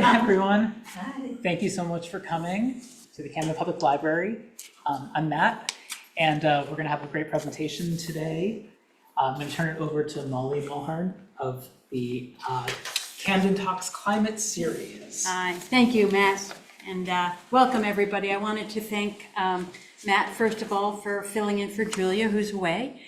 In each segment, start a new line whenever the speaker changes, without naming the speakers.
right, everyone.
Hi.
Thank you so much for coming to the Camden Public Library. I'm Matt, and we're going to have a great presentation today. I'm going to turn it over to Molly Mulhern of the Camden Talks Climate series.
Hi, thank you, Matt, and welcome everybody. I wanted to thank Matt, first of all, for filling in for Julia, who's away.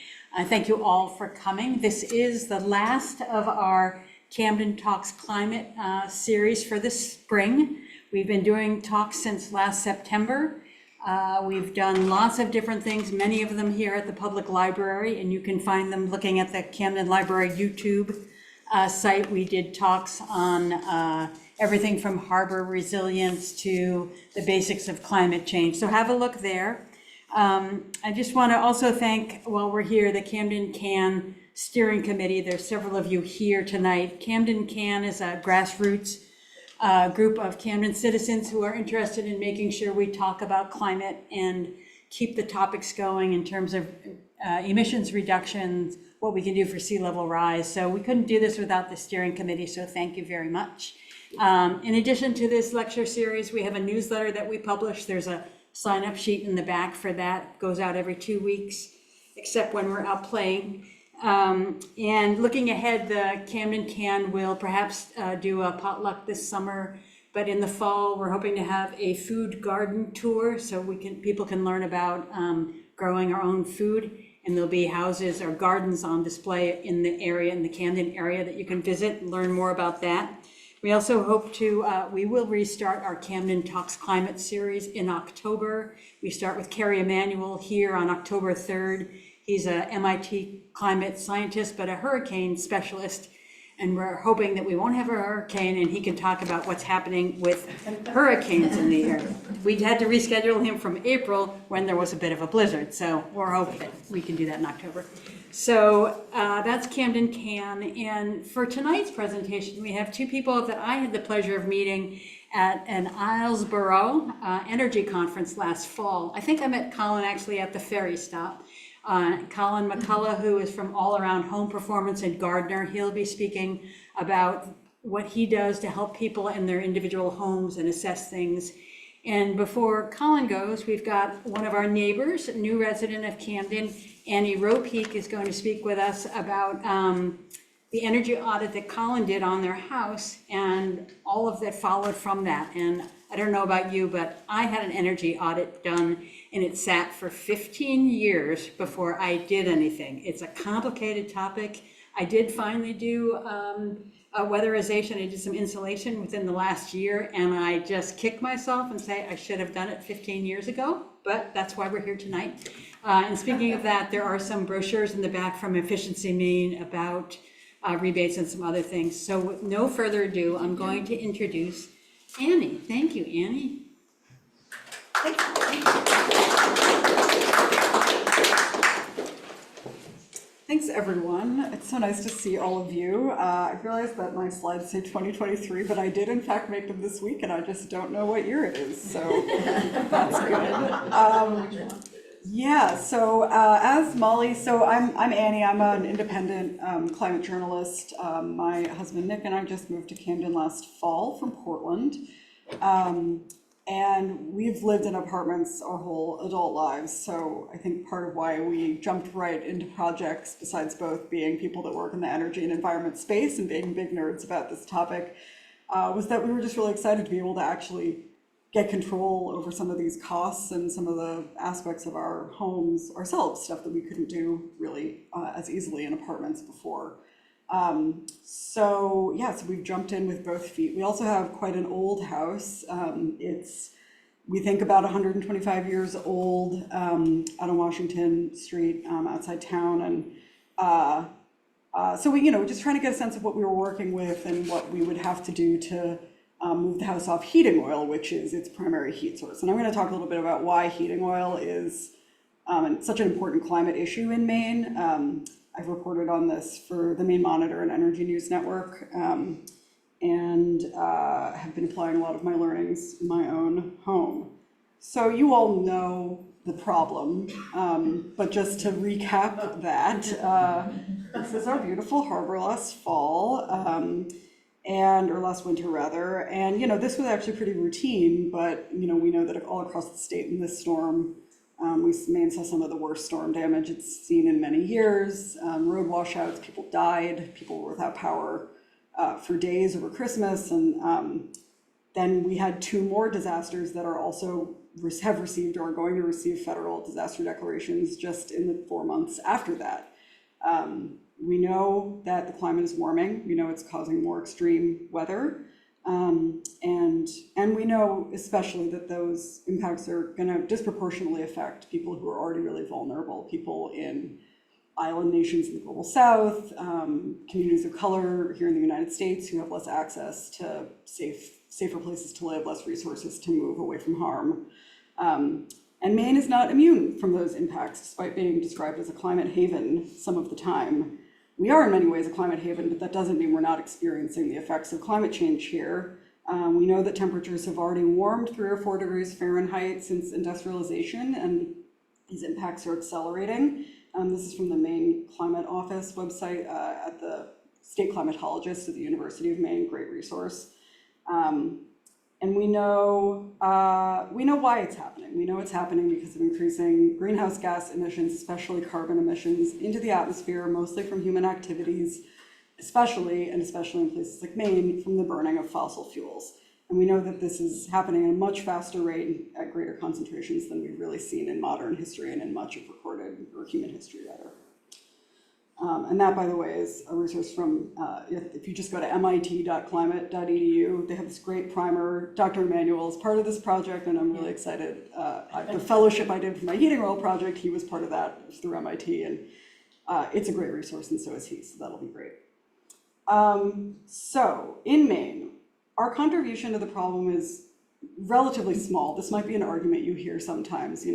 Thank you all for coming. This is the last of our Camden Talks Climate series for this spring. We've been doing talks since last September. We've done lots of different things, many of them here at the public library, and you can find them looking at the Camden Library YouTube site. We did talks on everything from harbor resilience to the basics of climate change. So have a look there. I just want to also thank, while we're here, the CamdenCAN Steering Committee. There's several of you here tonight. CamdenCAN is a grassroots group of Camden citizens who are interested in making sure we talk about climate and keep the topics going in terms of emissions reductions, what we can do for sea level rise. So we couldn't do this without the steering committee, so thank you very much. In addition to this lecture series, we have a newsletter that we publish. There's a sign-up sheet in the back for that. It goes out every 2 weeks, except when we're out playing. And looking ahead, the CamdenCAN will perhaps do a potluck this summer, but in the fall, we're hoping to have a food garden tour so people can learn about growing our own food. And there'll be houses or gardens on display in the area, in the Camden area, that you can visit and learn more about that. We also hope to, we will restart our Camden Talks Climate series in October. We start with Kerry Emanuel here on October 3rd. He's a MIT climate scientist, but a hurricane specialist. And we're hoping that we won't have a hurricane and he can talk about what's happening with hurricanes in the area. We had to reschedule him from April when there was a bit of a blizzard. So we're hoping that we can do that in October. So that's CamdenCAN. And for tonight's presentation, we have two people that I had the pleasure of meeting at an Islesboro energy conference last fall. I think I met Colin actually at the ferry stop. Colin McCullough, who is from All Around Home Performance in Gardiner. He'll be speaking about what he does to help people in their individual homes and assess things. And before Colin goes, we've got one of our neighbors, a new resident of Camden, Annie Ropeik, is going to speak with us about the energy audit that Colin did on their house and all of that followed from that. And I don't know about you, but I had an energy audit done and it sat for 15 years before I did anything. It's a complicated topic. I did finally do a weatherization. I did some insulation within the last year, and I just kick myself and say I should have done it 15 years ago, but that's why we're here tonight. And speaking of that, there are some brochures in the back from Efficiency Maine about rebates and some other things. So with no further ado, I'm going to introduce Annie. Thank you, Annie.
Thanks, everyone. It's so nice to see all of you. I realize that my slides say 2023, but I did in fact make them this week, and I just don't know what year it is, so that's good. Yeah, so as Molly, so I'm Annie. I'm an independent climate journalist. My husband Nick and I just moved to Camden last fall from Portland. And we've lived in apartments our whole adult lives, so I think part of why we jumped right into projects, besides both being people that work in the energy and environment space and being big nerds about this topic, was that we were just really excited to be able to actually get control over some of these costs and some of the aspects of our homes ourselves, stuff that we couldn't do really as easily in apartments before. So we've jumped in with both feet. We also have quite an old house. It's, we think, about 125 years old, out on Washington Street, outside town. And so we, just trying to get a sense of what we were working with and what we would have to do to move the house off heating oil, which is its primary heat source. And I'm going to talk a little bit about why heating oil is such an important climate issue in Maine. I've reported on this for the Maine Monitor and Energy News Network, and have been applying a lot of my learnings in my own home. So you all know the problem, but just to recap that, this is our beautiful harbor last fall. or last winter rather. And, this was actually pretty routine, but, we know that all across the state in this storm, Maine saw some of the worst storm damage it's seen in many years. Road washouts, people died, people were without power for days over Christmas. And then we had 2 more disasters that are also have received or are going to receive federal disaster declarations just in the 4 months after that. We know that the climate is warming. We know it's causing more extreme weather. And we know especially that those impacts are going to disproportionately affect people who are already really vulnerable, people in island nations in the global south, communities of color here in the United States who have less access to safer places to live, less resources to move away from harm. And Maine is not immune from those impacts, despite being described as a climate haven some of the time. We are in many ways a climate haven, but that doesn't mean we're not experiencing the effects of climate change here. We know that temperatures have already warmed 3 or 4 degrees Fahrenheit since industrialization, and these impacts are accelerating. This is from the Maine Climate Office website at the State Climatologist at the University of Maine, great resource. And we know why it's happening. We know it's happening because of increasing greenhouse gas emissions, especially carbon emissions, into the atmosphere, mostly from human activities, especially in places like Maine, from the burning of fossil fuels. And we know that this is happening at a much faster rate at greater concentrations than we've really seen in modern history and in much of recorded, or human history rather. And that, by the way, is a resource from, if you just go to mit.climate.edu, they have this great primer. Dr. Emanuel is part of this project, and I'm really excited. The fellowship I did for my heating oil project, he was part of that. It was through MIT, and it's a great resource, and so is he, so that'll be great. So in Maine, our contribution to the problem is relatively small. This might be an argument you hear sometimes,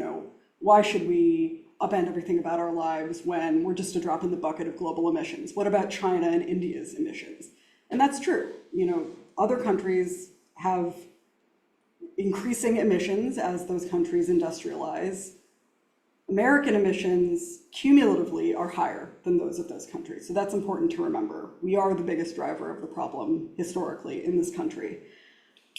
why should we upend everything about our lives when we're just a drop in the bucket of global emissions? What about China and India's emissions? And that's true. Other countries have increasing emissions as those countries industrialize. American emissions cumulatively are higher than those of those countries. So that's important to remember. We are the biggest driver of the problem historically in this country.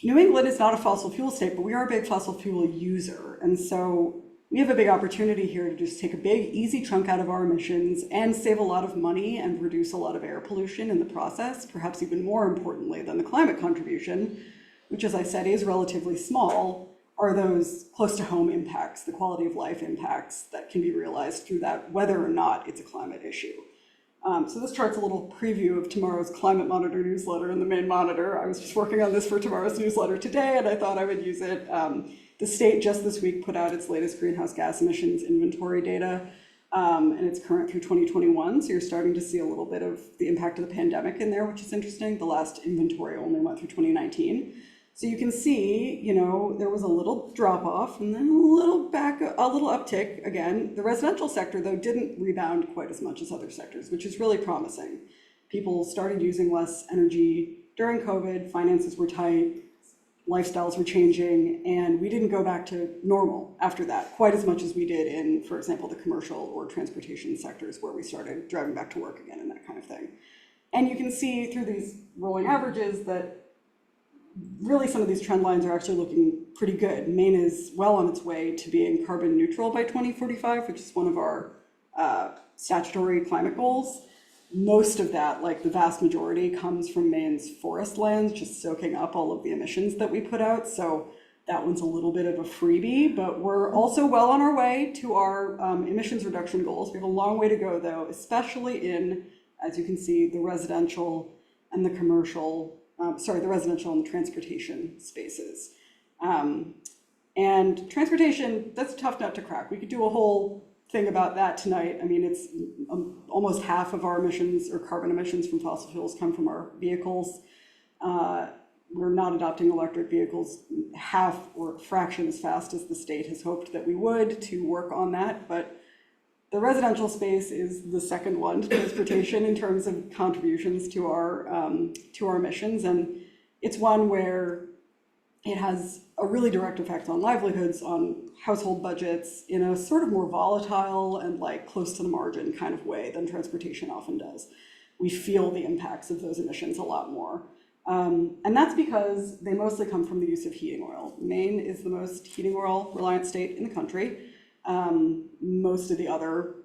New England is not a fossil fuel state, but we are a big fossil fuel user. And so we have a big opportunity here to just take a big, easy chunk out of our emissions and save a lot of money and reduce a lot of air pollution in the process, perhaps even more importantly than the climate contribution, which, as I said, is relatively small, are those close to home impacts, the quality of life impacts that can be realized through that, whether or not it's a climate issue. So this chart's a little preview of tomorrow's Climate Monitor newsletter in the Maine Monitor. I was just working on this for tomorrow's newsletter today, and I thought I would use it. The state just this week put out its latest greenhouse gas emissions inventory data, and it's current through 2021. So you're starting to see a little bit of the impact of the pandemic in there, which is interesting. The last inventory only went through 2019. So you can see, there was a little drop off and then a little uptick again. The residential sector, though, didn't rebound quite as much as other sectors, which is really promising. People started using less energy during COVID, finances were tight, lifestyles were changing, and we didn't go back to normal after that quite as much as we did in, for example, the commercial or transportation sectors where we started driving back to work again and that kind of thing. And you can see through these rolling averages that really some of these trend lines are actually looking pretty good. Maine is well on its way to being carbon neutral by 2045, which is one of our statutory climate goals. Most of that, like the vast majority, comes from Maine's forest lands, just soaking up all of the emissions that we put out. So that one's a little bit of a freebie, but we're also well on our way to our emissions reduction goals. We have a long way to go, though, especially in, as you can see, the residential and the commercial, the residential and the transportation spaces. And transportation, that's a tough nut to crack. We could do a whole thing about that tonight. I mean, it's almost half of our emissions or carbon emissions from fossil fuels come from our vehicles. We're not adopting electric vehicles half or a fraction as fast as the state has hoped that we would to work on that. But the residential space is the second one to transportation in terms of contributions to our emissions. And it's one where it has a really direct effect on livelihoods, on household budgets in a sort of more volatile and like close to the margin kind of way than transportation often does. We feel the impacts of those emissions a lot more. And that's because they mostly come from the use of heating oil. Maine is the most heating oil reliant state in the country. Most of the other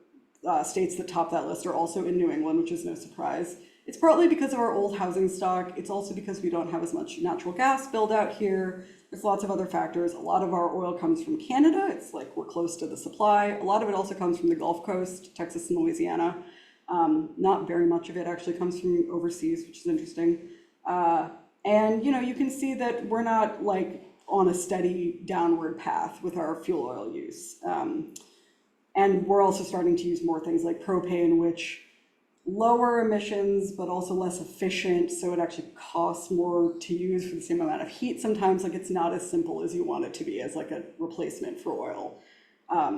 states that top that list are also in New England, which is no surprise. It's partly because of our old housing stock. It's also because we don't have as much natural gas build out here. There's lots of other factors. A lot of our oil comes from Canada. It's like we're close to the supply. A lot of it also comes from the Gulf Coast, Texas and Louisiana. Not very much of it actually comes from overseas, which is interesting. And you can see that we're not like on a steady downward path with our fuel oil use. And we're also starting to use more things like propane, which lower emissions, but also less efficient. So it actually costs more to use for the same amount of heat. Sometimes like it's not as simple as you want it to be as like a replacement for oil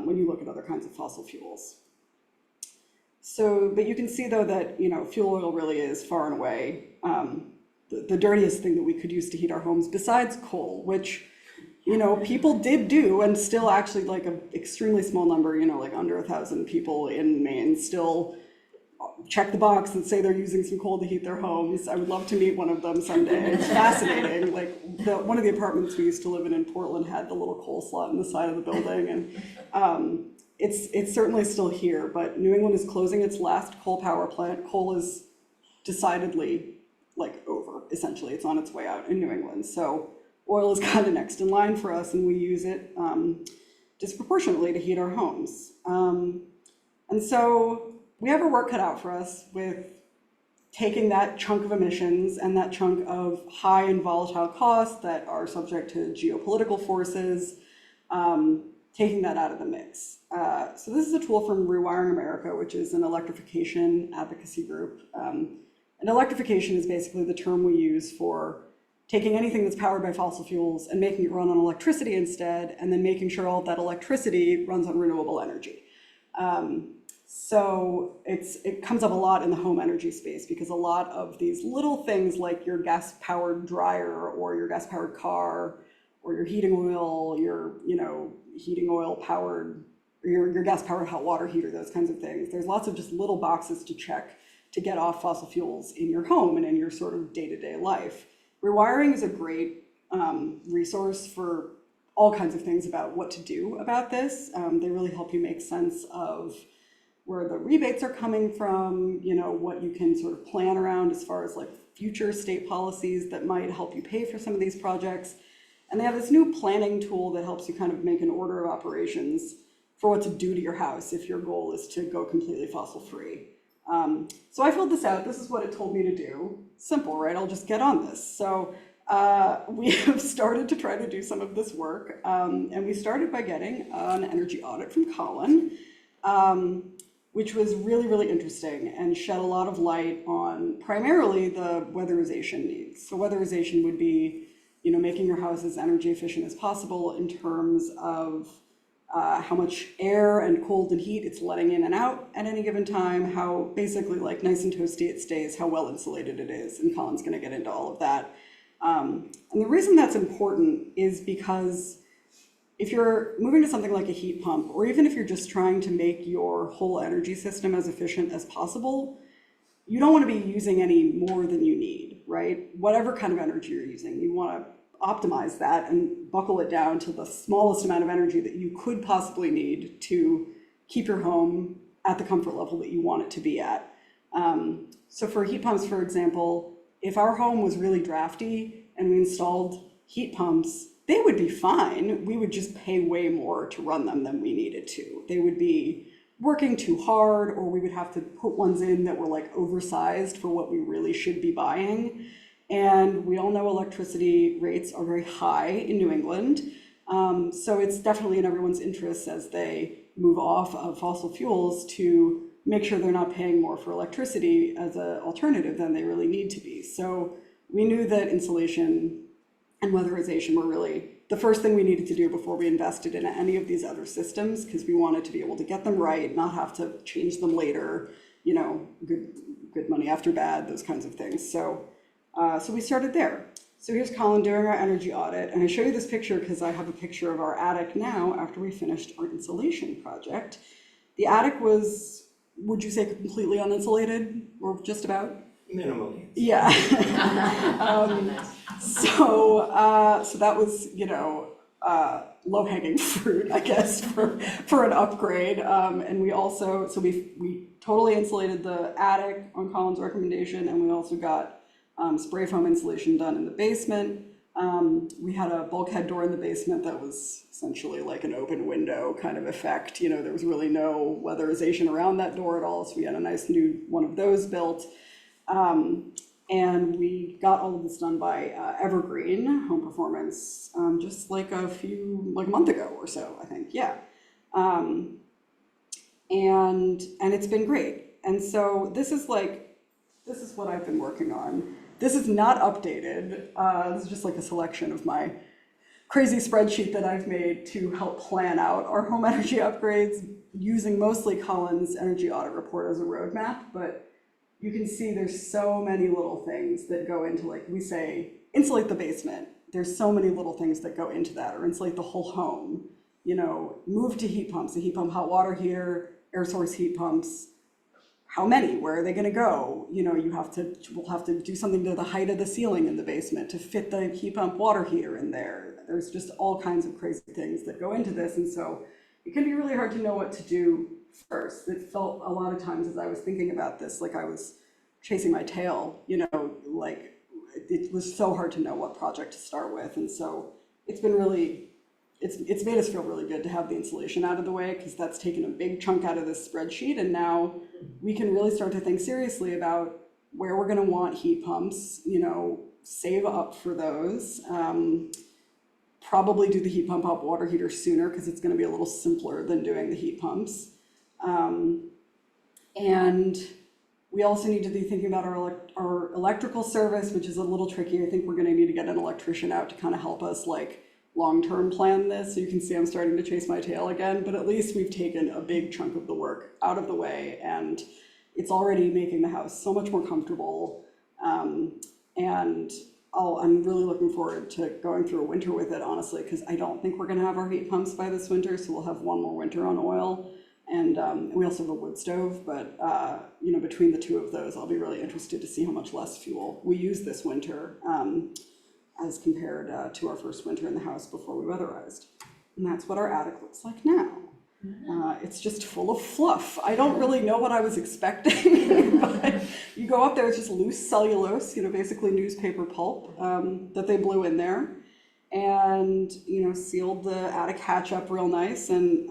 when you look at other kinds of fossil fuels. So, but you can see though that, fuel oil really is far and away the dirtiest thing that we could use to heat our homes besides coal, which, people did do, and still actually like an extremely small number, like under 1,000 people in Maine still check the box and say they're using some coal to heat their homes. I would love to meet one of them someday. It's fascinating. Like one of the apartments we used to live in Portland had the little coal slot in the side of the building, and it's certainly still here. But New England is closing its last coal power plant. Coal is decidedly like over. Essentially, it's on its way out in New England. So oil is kind of next in line for us, and we use it disproportionately to heat our homes. And so we have our work cut out for us with taking that chunk of emissions and that chunk of high and volatile costs that are subject to geopolitical forces, taking that out of the mix. So this is a tool from Rewiring America, which is an electrification advocacy group. And electrification is basically the term we use for taking anything that's powered by fossil fuels and making it run on electricity instead, and then making sure all of that electricity runs on renewable energy. So it comes up a lot in the home energy space because a lot of these little things like your gas-powered dryer or your gas-powered car or your heating oil, your heating oil-powered, or your gas-powered hot water heater, those kinds of things. There's lots of just little boxes to check to get off fossil fuels in your home and in your sort of day-to-day life. Rewiring is a great resource for all kinds of things about what to do about this. They really help you make sense of where the rebates are coming from, what you can sort of plan around as far as like future state policies that might help you pay for some of these projects. And they have this new planning tool that helps you kind of make an order of operations for what to do to your house if your goal is to go completely fossil free. So I filled this out. This is what it told me to do. Simple, right? I'll just get on this. So we have started to try to do some of this work. And we started by getting an energy audit from Colin, which was really, really interesting and shed a lot of light on primarily the weatherization needs. So weatherization would be, making your house as energy efficient as possible in terms of how much air and cold and heat it's letting in and out at any given time, how basically like nice and toasty it stays, how well insulated it is, and Colin's going to get into all of that. And the reason that's important is because if you're moving to something like a heat pump, or even if you're just trying to make your whole energy system as efficient as possible, you don't want to be using any more than you need, right? Whatever kind of energy you're using, you want to optimize that and buckle it down to the smallest amount of energy that you could possibly need to keep your home at the comfort level that you want it to be at. So for heat pumps, for example, if our home was really drafty and we installed heat pumps, they would be fine. We would just pay way more to run them than we needed to. They would be working too hard, or we would have to put ones in that were like oversized for what we really should be buying. And we all know electricity rates are very high in New England. So it's definitely in everyone's interest as they move off of fossil fuels to make sure they're not paying more for electricity as an alternative than they really need to be. So we knew that insulation and weatherization were really the first thing we needed to do before we invested in any of these other systems, because we wanted to be able to get them right, not have to change them later, good money after bad, those kinds of things. So we started there. So here's Colin doing our energy audit, and I show you this picture because I have a picture of our attic now after we finished our insulation project. The attic was, would you say, completely uninsulated, or just about?
Minimally.
Yeah. So that was, low-hanging fruit, I guess, for an upgrade. And we also, we totally insulated the attic on Colin's recommendation, and we also got spray foam insulation done in the basement. We had a bulkhead door in the basement that was essentially like an open window kind of effect. There was really no weatherization around that door at all, so we had a nice new one of those built. And we got all of this done by Evergreen Home Performance just like a month ago or so, I think, yeah. And it's been great. And so this is what I've been working on. This is not updated. This is just like a selection of my crazy spreadsheet that I've made to help plan out our home energy upgrades using mostly Colin's energy audit report as a roadmap. But you can see there's so many little things that go into, like we say, insulate the basement. There's so many little things that go into that, or insulate the whole home. Move to heat pumps, a heat pump, hot water heater, air source heat pumps. How many? Where are they going to go? We'll have to do something to the height of the ceiling in the basement to fit the heat pump water heater in there. There's just all kinds of crazy things that go into this, and so it can be really hard to know what to do first. It felt a lot of times as I was thinking about this, like I was chasing my tail. Like it was so hard to know what project to start with, and so it's been really. It's made us feel really good to have the insulation out of the way, because that's taken a big chunk out of this spreadsheet, and now we can really start to think seriously about where we're going to want heat pumps, save up for those, probably do the heat pump hot water heater sooner, because it's going to be a little simpler than doing the heat pumps. And we also need to be thinking about our electrical service, which is a little tricky. I think we're going to need to get an electrician out to kind of help us long-term plan this. So you can see I'm starting to chase my tail again, but at least we've taken a big chunk of the work out of the way, and it's already making the house so much more comfortable. And I'm really looking forward to going through a winter with it, honestly, because I don't think we're going to have our heat pumps by this winter, so we'll have one more winter on oil. And we also have a wood stove, but between the two of those, I'll be really interested to see how much less fuel we use this winter as compared to our first winter in the house before we weatherized. And that's what our attic looks like now. It's just full of fluff. I don't really know what I was expecting, but you go up there, it's just loose cellulose, basically newspaper pulp that they blew in there, and sealed the attic hatch up real nice. And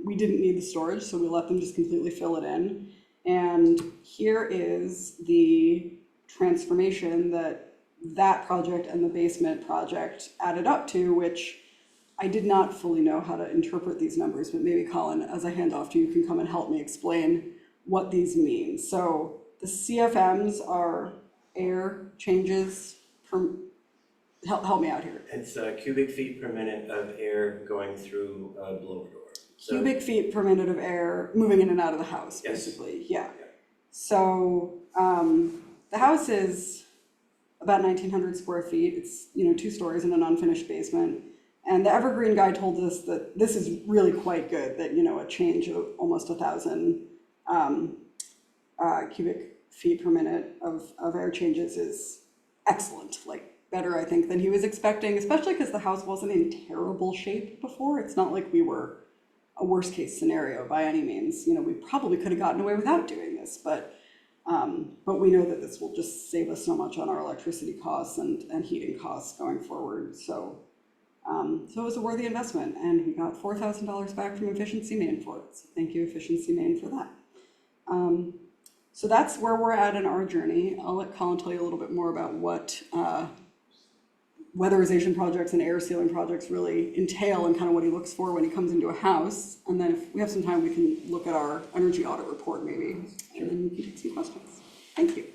we didn't need the storage, so we let them just completely fill it in. And here is the transformation that project and the basement project added up to, which I did not fully know how to interpret these numbers, but maybe Colin, as I hand off to you, can come and help me explain what these mean. So the CFMs are air changes per, help me out here.
It's cubic feet per minute of air going through a blower door.
Cubic feet per minute of air moving in and out of the house,
Yes.
basically, yeah. So the house is about 1,900 square feet. It's 2 stories and an unfinished basement. And the Evergreen guy told us that this is really quite good, that a change of almost 1,000 cubic feet per minute of air changes is excellent, better, I think, than he was expecting, especially because the house wasn't in terrible shape before. It's not like we were a worst case scenario by any means. We probably could have gotten away without doing this, but we know that this will just save us so much on our electricity costs and heating costs going forward. So it was a worthy investment, and we got $4,000 back from Efficiency Maine for it. So thank you, Efficiency Maine, for that. So that's where we're at in our journey. I'll let Colin tell you a little bit more about what weatherization projects and air sealing projects really entail, and kind of what he looks for when he comes into a house. And then if we have some time, we can look at our energy audit report maybe, and then we can take some questions. Thank you.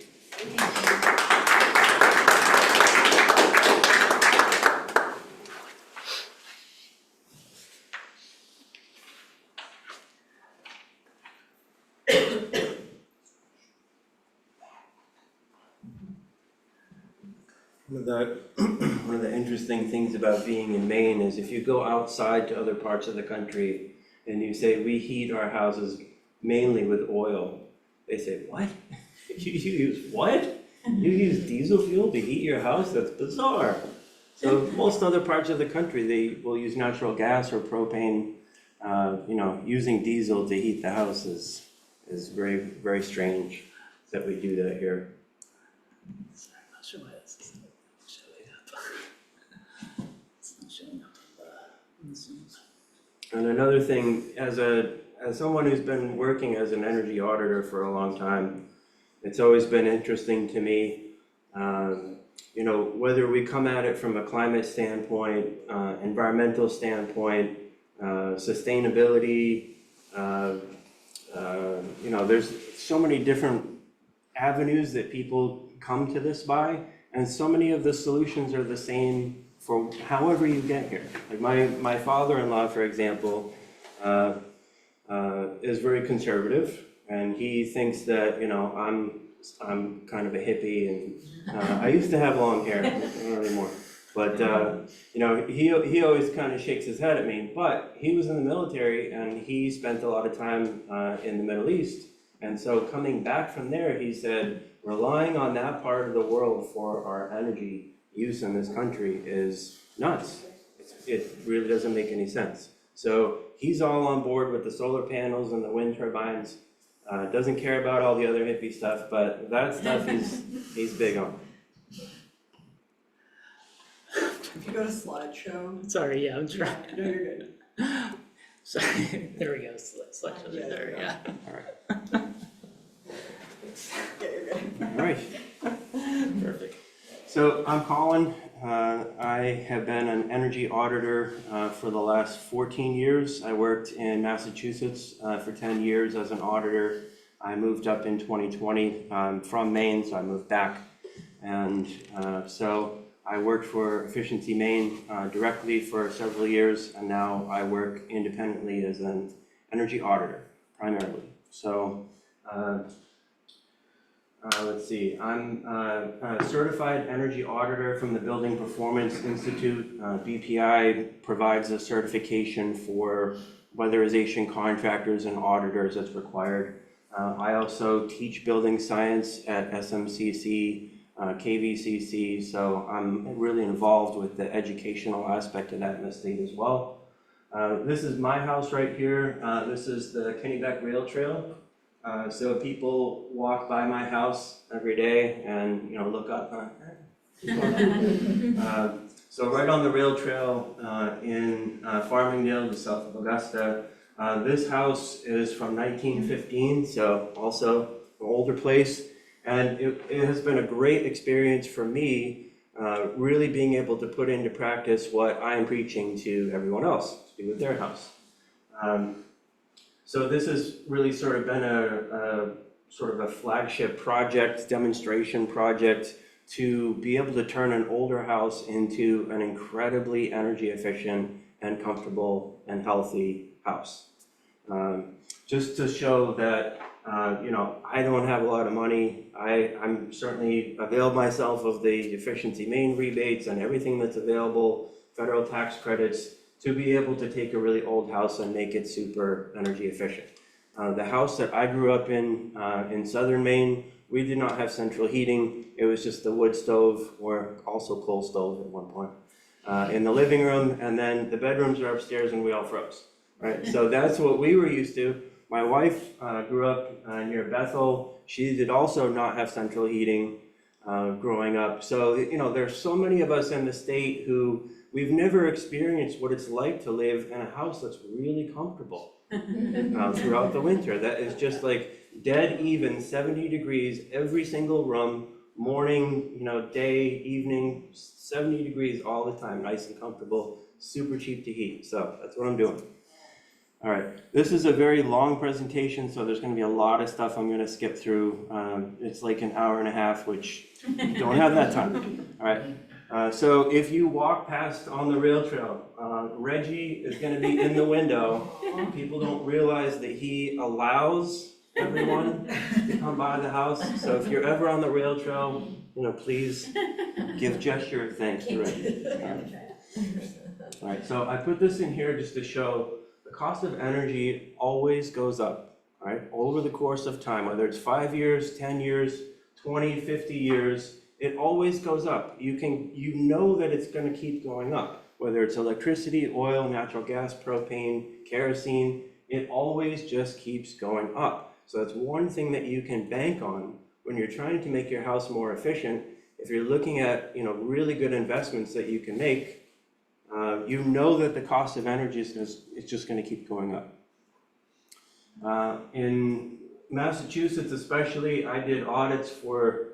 One of the interesting things about being in Maine is if you go outside to other parts of the country and you say, we heat our houses mainly with oil, they say, what? You use what? You use diesel fuel to heat your house? That's bizarre. So most other parts of the country, they will use natural gas or propane. Using diesel to heat the house is very, very strange that we do that here.
Sorry, I'm not sure why this is not showing up. It's not showing up on the Zoom.
And another thing, as someone who's been working as an energy auditor for a long time, it's always been interesting to me, whether we come at it from a climate standpoint, environmental standpoint, sustainability, there's so many different avenues that people come to this by, and so many of the solutions are the same for however you get here. Like my father-in-law, for example, is very conservative, and he thinks that, I'm kind of a hippie, and I used to have long hair, not anymore. But, he always kind of shakes his head at me, but he was in the military and he spent a lot of time in the Middle East. And so coming back from there, he said, relying on that part of the world for our energy use in this country is nuts. It really doesn't make any sense. So he's all on board with the solar panels and the wind turbines. Doesn't care about all the other hippie stuff, but that stuff he's big on.
If you go to slideshow.
Sorry, yeah, I'm trying.
No, you're good.
Sorry, there we go, selection
Yeah,
there, yeah.
All right.
Yeah, you're good.
All right.
Perfect.
So I'm Colin. I have been an energy auditor for the last 14 years. I worked in Massachusetts for 10 years as an auditor. I moved up in 2020 from Maine, so I moved back. And so I worked for Efficiency Maine directly for several years, and now I work independently as an energy auditor, primarily. So let's see, I'm a certified energy auditor from the Building Performance Institute. BPI provides a certification for weatherization contractors and auditors that's required. I also teach building science at SMCC, KVCC, so I'm really involved with the educational aspect of that in the state as well. This is my house right here. This is the Kennebec Rail Trail. So people walk by my house every day and, look up. So right on the rail trail in Farmingdale, just south of Augusta. This house is from 1915, so also an older place. And it has been a great experience for me, really being able to put into practice what I am preaching to everyone else to do with their house. So this has really sort of been a sort of a flagship project, demonstration project, to be able to turn an older house into an incredibly energy efficient and comfortable and healthy house. Just to show that, I don't have a lot of money. I'm certainly availed myself of the Efficiency Maine rebates and everything that's available, federal tax credits, to be able to take a really old house and make it super energy efficient. The house that I grew up in southern Maine, we did not have central heating. It was just the wood stove, or also coal stove at one point, in the living room, and then the bedrooms are upstairs and we all froze, right? So that's what we were used to. My wife grew up near Bethel. She did also not have central heating growing up. So, there's so many of us in the state who we've never experienced what it's like to live in a house that's really comfortable throughout the winter. That is just like dead even 70 degrees every single room, morning, day, evening, 70 degrees all the time, nice and comfortable, super cheap to heat. So that's what I'm doing. All right, this is a very long presentation, so there's going to be a lot of stuff I'm going to skip through. It's like an hour and a half, which don't have that time. All right, so if you walk past on the rail trail, Reggie is going to be in the window. People don't realize that he allows everyone to come by the house. So if you're ever on the rail trail, please give gesture of thanks to Reggie. All right, so I put this in here just to show the cost of energy always goes up, right? Over the course of time, whether it's 5 years, 10 years, 20, 50 years, it always goes up. You know that it's going to keep going up, whether it's electricity, oil, natural gas, propane, kerosene, it always just keeps going up. So that's one thing that you can bank on when you're trying to make your house more efficient. If you're looking at, really good investments that you can make, you know that the cost of energy is just going to keep going up. In Massachusetts especially, I did audits for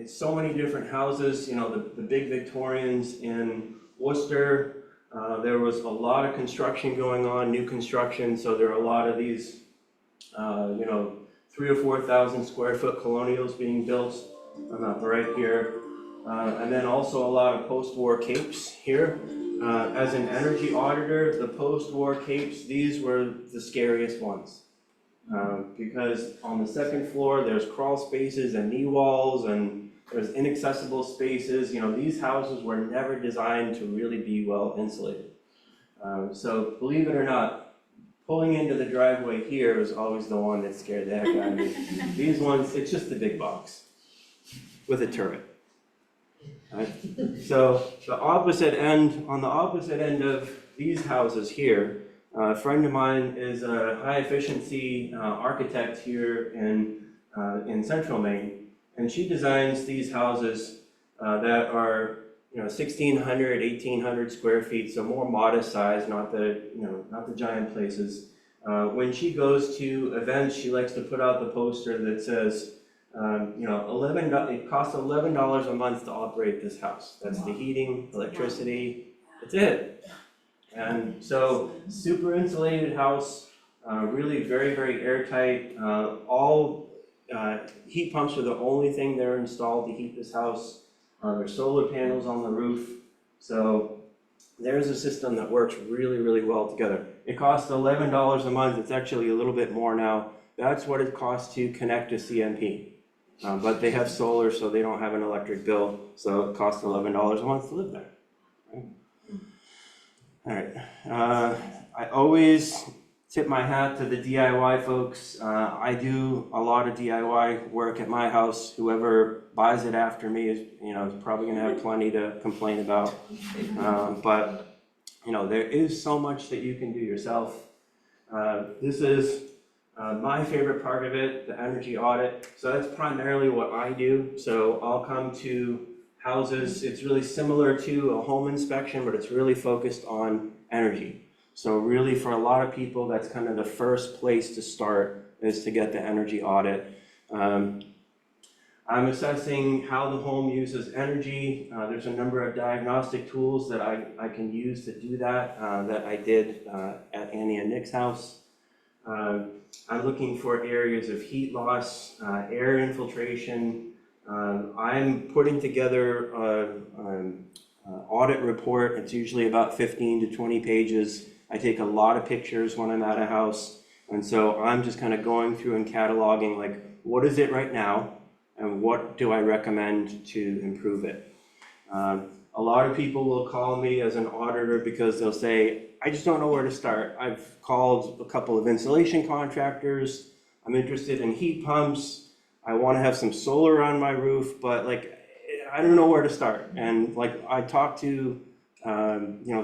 so many different houses, the big Victorians in Worcester. There was a lot of construction going on, new construction, so there are a lot of these, 3,000 or 4,000 square foot colonials being built right here. And then also a lot of post-war capes here. As an energy auditor, the post-war capes, these were the scariest ones. Because on the second floor, there's crawl spaces and knee walls, and there's inaccessible spaces. These houses were never designed to really be well insulated. So believe it or not, pulling into the driveway here is always the one that scared the heck out of me. These ones, it's just a big box with a turret. Right? So on the opposite end of these houses here, a friend of mine is a high efficiency architect here in central Maine, and she designs these houses that are 1,600, 1,800 square feet, so more modest size, not the giant places. When she goes to events, she likes to put out the poster that says, it costs $11 a month to operate this house. That's the heating, electricity, that's it. And so, super insulated house, really very, very airtight. All heat pumps are the only thing that are installed to heat this house. There's solar panels on the roof. So there's a system that works really, really well together. It costs $11 a month. It's actually a little bit more now. That's what it costs to connect to CMP. But they have solar, so they don't have an electric bill. So it costs $11 a month to live there. Right? All right. I always tip my hat to the DIY folks. I do a lot of DIY work at my house. Whoever buys it after me is, probably going to have plenty to complain about. But there is so much that you can do yourself. This is my favorite part of it, the energy audit. So that's primarily what I do. So I'll come to houses. It's really similar to a home inspection, but it's really focused on energy. So really for a lot of people, that's kind of the first place to start, is to get the energy audit. I'm assessing how the home uses energy. There's a number of diagnostic tools that I can use to do that, that I did at Annie and Nick's house. I'm looking for areas of heat loss, air infiltration. I'm putting together an audit report. It's usually about 15 to 20 pages. I take a lot of pictures when I'm at a house. And so I'm just kind of going through and cataloging, like, what is it right now? And what do I recommend to improve it? A lot of people will call me as an auditor because they'll say, I just don't know where to start. I've called a couple of insulation contractors. I'm interested in heat pumps. I want to have some solar on my roof, but I don't know where to start. And I talk to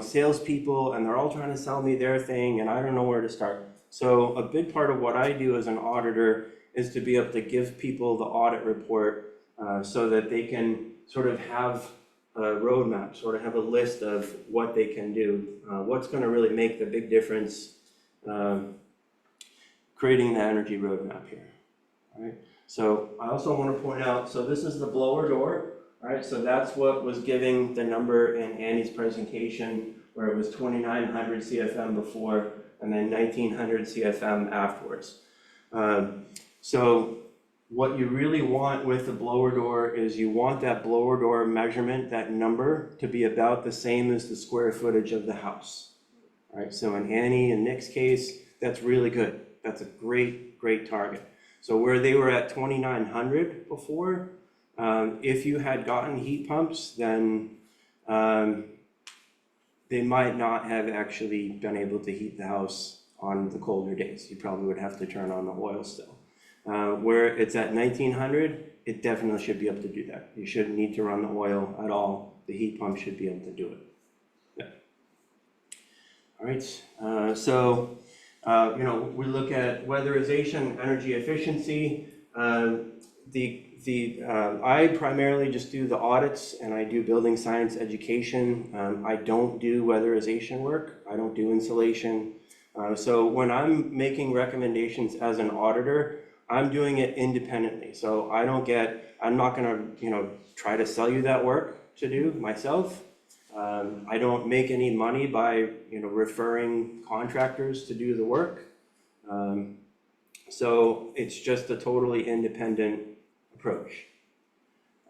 salespeople, and they're all trying to sell me their thing, and I don't know where to start. So a big part of what I do as an auditor is to be able to give people the audit report so that they can sort of have a roadmap, sort of have a list of what they can do, what's going to really make the big difference, creating the energy roadmap here. All right. So I also want to point out, so this is the blower door. All right, so that's what was giving the number in Annie's presentation, where it was 2,900 CFM before and then 1,900 CFM afterwards. So what you really want with the blower door is you want that blower door measurement, that number, to be about the same as the square footage of the house. All right, so in Annie and Nick's case, that's really good. That's a great, great target. So where they were at 2,900 before, if you had gotten heat pumps, then they might not have actually been able to heat the house on the colder days. You probably would have to turn on the oil still. Where it's at 1,900, it definitely should be able to do that. You shouldn't need to run the oil at all. The heat pump should be able to do it. Yeah. All right, you know, we look at weatherization, energy efficiency. I primarily just do the audits and I do building science education. I don't do weatherization work. I don't do insulation. So when I'm making recommendations as an auditor, I'm doing it independently. So I'm not gonna, you know, try to sell you that work to do myself. I don't make any money by, you know, referring contractors to do the work. So it's just a totally independent approach.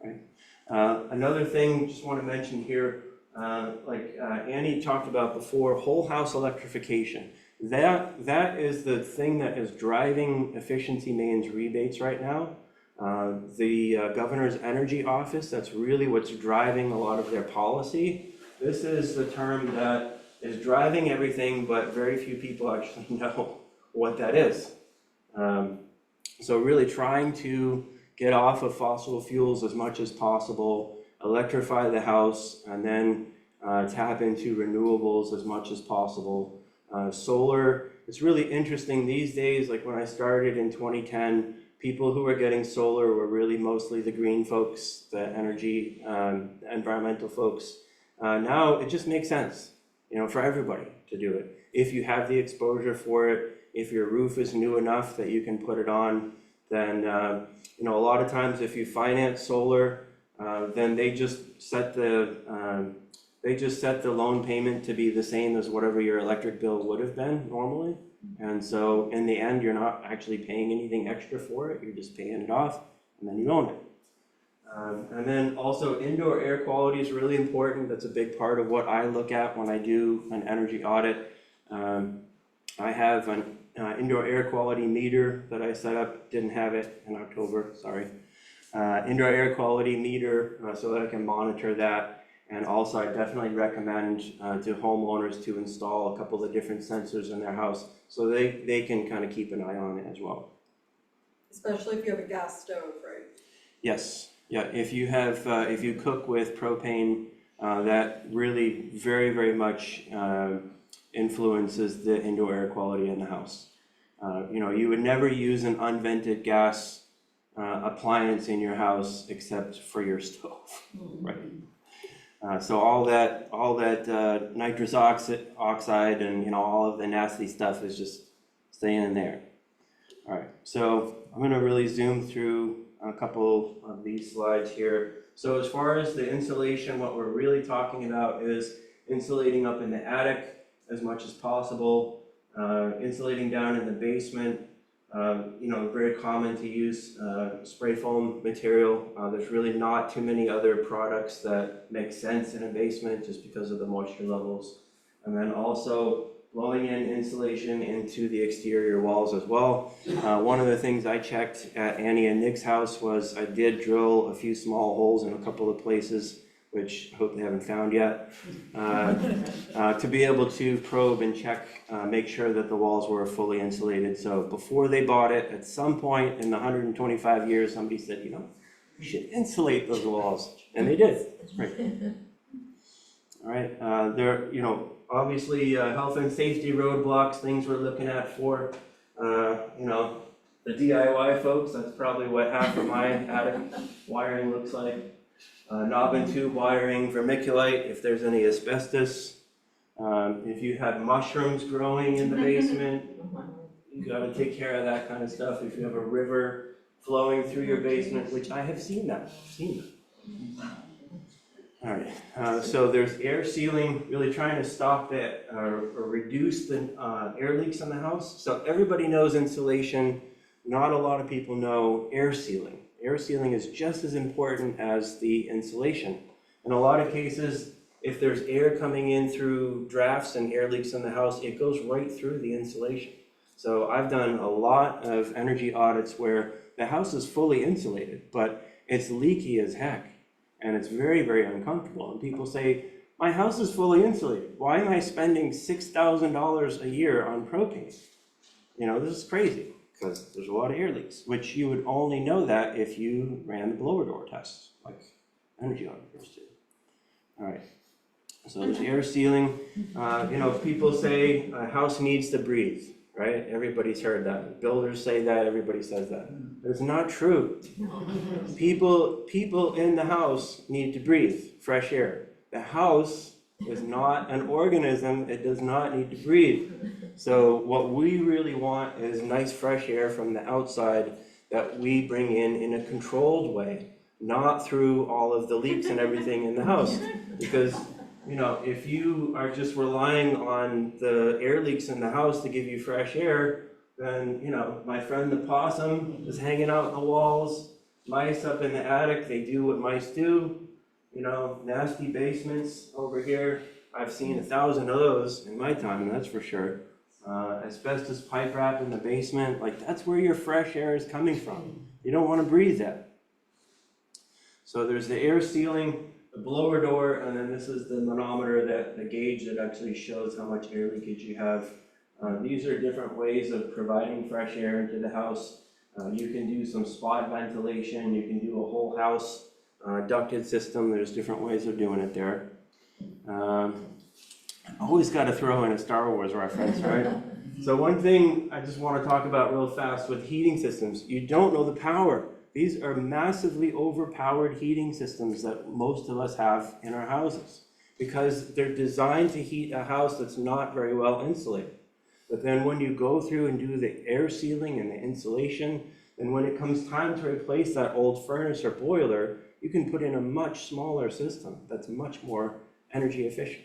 Right? Another thing, just want to mention here, Annie talked about before, whole house electrification. That is the thing that is driving Efficiency Maine's rebates right now. The Governor's Energy Office, that's really what's driving a lot of their policy. This is the term that is driving everything, but very few people actually know what that is. So really trying to get off of fossil fuels as much as possible, electrify the house, and then tap into renewables as much as possible. Solar, it's really interesting these days, like when I started in 2010, people who were getting solar were really mostly the green folks, the energy, environmental folks. Now it just makes sense, you know, for everybody to do it. If you have the exposure for it, if your roof is new enough that you can put it on, then, you know, a lot of times if you finance solar, then they just set the loan payment to be the same as whatever your electric bill would have been normally. And so in the end, you're not actually paying anything extra for it. You're just paying it off and then you own it. And then also indoor air quality is really important. That's a big part of what I look at when I do an energy audit. I have an indoor air quality meter that I set up, didn't have it in October, sorry. Indoor air quality meter so that I can monitor that. And also I definitely recommend to homeowners to install a couple of different sensors in their house so they can kind of keep an eye on it as well.
Especially if you have a gas stove, right?
Yes, yeah, if you cook with propane, that really very, very much influences the indoor air quality in the house. You know, you would never use an unvented gas appliance in your house except for your stove, right? So all that nitrous oxide and, you know, all of the nasty stuff is just staying in there. All right, so I'm going to really zoom through a couple of these slides here. So as far as the insulation, what we're really talking about is insulating up in the attic as much as possible, insulating down in the basement. You know, very common to use spray foam material. There's really not too many other products that make sense in a basement just because of the moisture levels. And then also blowing in insulation into the exterior walls as well. One of the things I checked at Annie and Nick's house was I did drill a few small holes in a couple of places, which I hope they haven't found yet, to be able to probe and check, make sure that the walls were fully insulated. So before they bought it, at some point in the 125 years, somebody said, you know, we should insulate those walls, and they did. Right. All right, there, you know, obviously health and safety roadblocks, things we're looking at for, you know, the DIY folks. That's probably what half of my attic wiring looks like. Knob and tube wiring, vermiculite, if there's any asbestos. If you have mushrooms growing in the basement, you gotta take care of that kind of stuff. If you have a river flowing through your basement, which I have seen that, All right, so there's air sealing, really trying to stop that or reduce the air leaks in the house. So everybody knows insulation, not a lot of people know air sealing. Air sealing is just as important as the insulation. In a lot of cases, if there's air coming in through drafts and air leaks in the house, it goes right through the insulation. So I've done a lot of energy audits where the house is fully insulated, but it's leaky as heck. And it's very, very uncomfortable. And people say, my house is fully insulated. Why am I spending $6,000 a year on propane? You know, this is crazy. because there's a lot of air leaks, which you would only know that if you ran the blower door test, like energy auditors do. All right, so there's air sealing. People say a house needs to breathe, right? Everybody's heard that. Builders say that, everybody says that. It's not true. People in the house need to breathe fresh air. The house is not an organism, it does not need to breathe. So what we really want is nice fresh air from the outside that we bring in a controlled way, not through all of the leaks and everything in the house. Because, if you are just relying on the air leaks in the house to give you fresh air, then, my friend the possum is hanging out in the walls, mice up in the attic, they do what mice do. Nasty basements over here. I've seen 1,000 of those in my time, that's for sure. Asbestos pipe wrap in the basement, that's where your fresh air is coming from. You don't want to breathe that. So there's the air sealing, the blower door, and then this is the manometer, the gauge that actually shows how much air leakage you have. These are different ways of providing fresh air into the house. You can do some spot ventilation, you can do a whole house ducted system. There's different ways of doing it there. Always got to throw in a Star Wars reference, right? So one thing I just want to talk about real fast with heating systems, you don't know the power. These are massively overpowered heating systems that most of us have in our houses because they're designed to heat a house that's not very well insulated. But then when you go through and do the air sealing and the insulation, then when it comes time to replace that old furnace or boiler, you can put in a much smaller system that's much more energy efficient.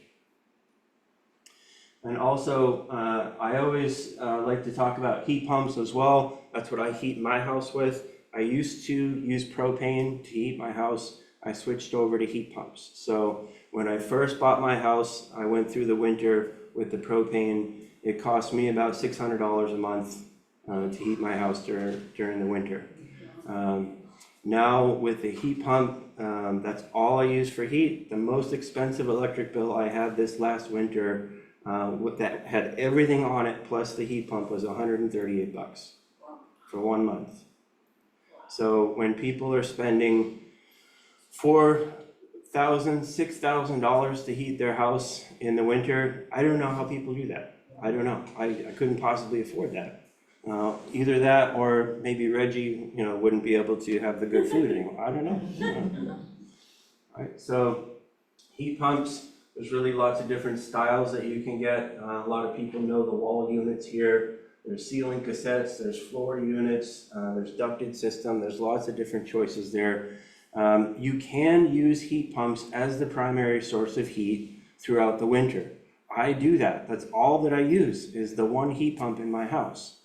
And also, I always like to talk about heat pumps as well. That's what I heat my house with. I used to use propane to heat my house. I switched over to heat pumps. So when I first bought my house, I went through the winter with the propane. It cost me about $600 a month to heat my house during the winter. Now with the heat pump, that's all I use for heat. The most expensive electric bill I had this last winter that had everything on it plus the heat pump was $138 for 1 month. So when people are spending $4,000, $6,000 to heat their house in the winter, I don't know how people do that. I don't know. I couldn't possibly afford that. Either that or maybe Reggie, wouldn't be able to have the good food anymore. I don't know. All right, so heat pumps, there's really lots of different styles that you can get. A lot of people know the wall units here. There's ceiling cassettes, there's floor units, there's ducted system, there's lots of different choices there. You can use heat pumps as the primary source of heat throughout the winter. I do that. That's all that I use is the one heat pump in my house.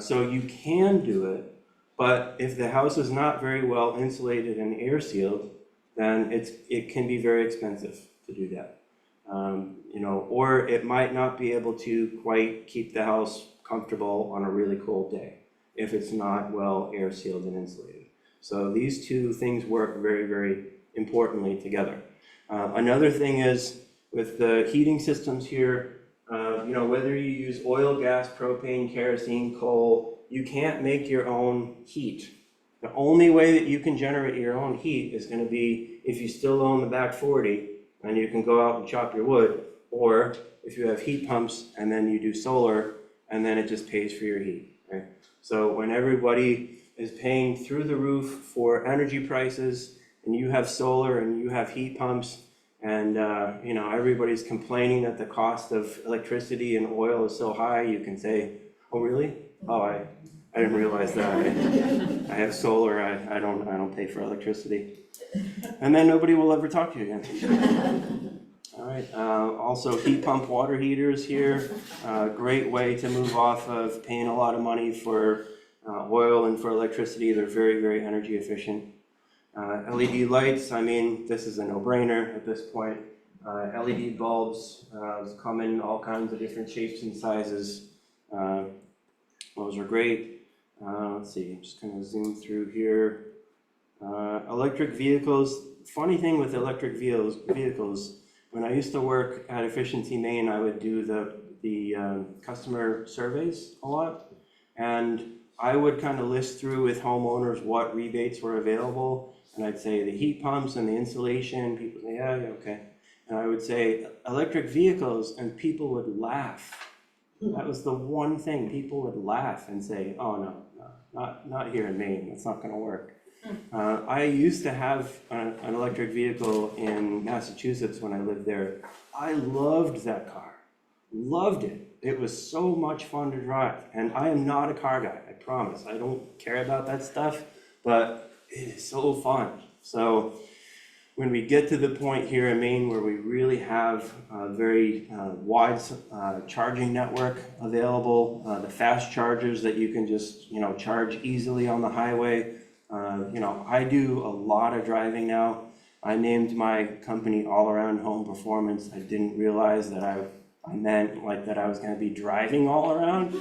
So you can do it, but if the house is not very well insulated and air sealed, then it can be very expensive to do that. Or it might not be able to quite keep the house comfortable on a really cold day if it's not well air sealed and insulated. So these two things work very, very importantly together. Another thing is with the heating systems here, whether you use oil, gas, propane, kerosene, coal, you can't make your own heat. The only way that you can generate your own heat is going to be if you still own the back 40 and you can go out and chop your wood, or if you have heat pumps and then you do solar and then it just pays for your heat, right? So when everybody is paying through the roof for energy prices and you have solar and you have heat pumps and everybody's complaining that the cost of electricity and oil is so high, you can say, oh really? Oh, I didn't realize that. I have solar, I don't pay for electricity. And then nobody will ever talk to you again. All right, also heat pump water heaters here. Great way to move off of paying a lot of money for oil and for electricity. They're very, very energy efficient. LED lights, this is a no-brainer at this point. LED bulbs come in all kinds of different shapes and sizes. Those are great. Let's see, I'm just going to zoom through here. Electric vehicles. Funny thing with electric vehicles, when I used to work at Efficiency Maine, I would do the customer surveys a lot. And I would kind of list through with homeowners what rebates were available, and I'd say the heat pumps and the insulation, people say, yeah, okay. And I would say electric vehicles, and people would laugh. That was the one thing, people would laugh and say, oh no, not here in Maine, that's not gonna work. I used to have an electric vehicle in Massachusetts when I lived there. I loved that car, loved it. It was so much fun to drive, and I am not a car guy, I promise. I don't care about that stuff, but it is so fun. So when we get to the point here in Maine where we really have a very wide charging network available, the fast chargers that you can just charge easily on the highway. I do a lot of driving now. I named my company All Around Home Performance. I didn't realize that I meant like that I was going to be driving all around.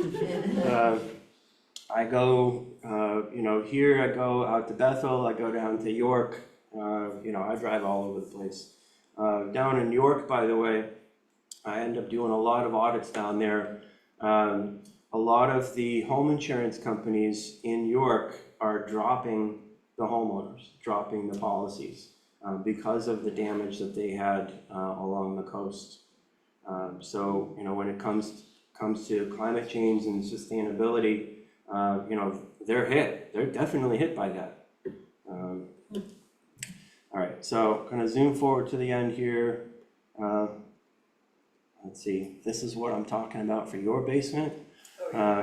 I go, here I go out to Bethel, I go down to York, I drive all over the place. Down in York, by the way, I end up doing a lot of audits down there. A lot of the home insurance companies in York are dropping the homeowners, dropping the policies because of the damage that they had along the coast. So, when it comes to climate change and sustainability, they're hit. They're definitely hit by that. All right, so kind of zoom forward to the end here. Let's see, this is what I'm talking about for your basement,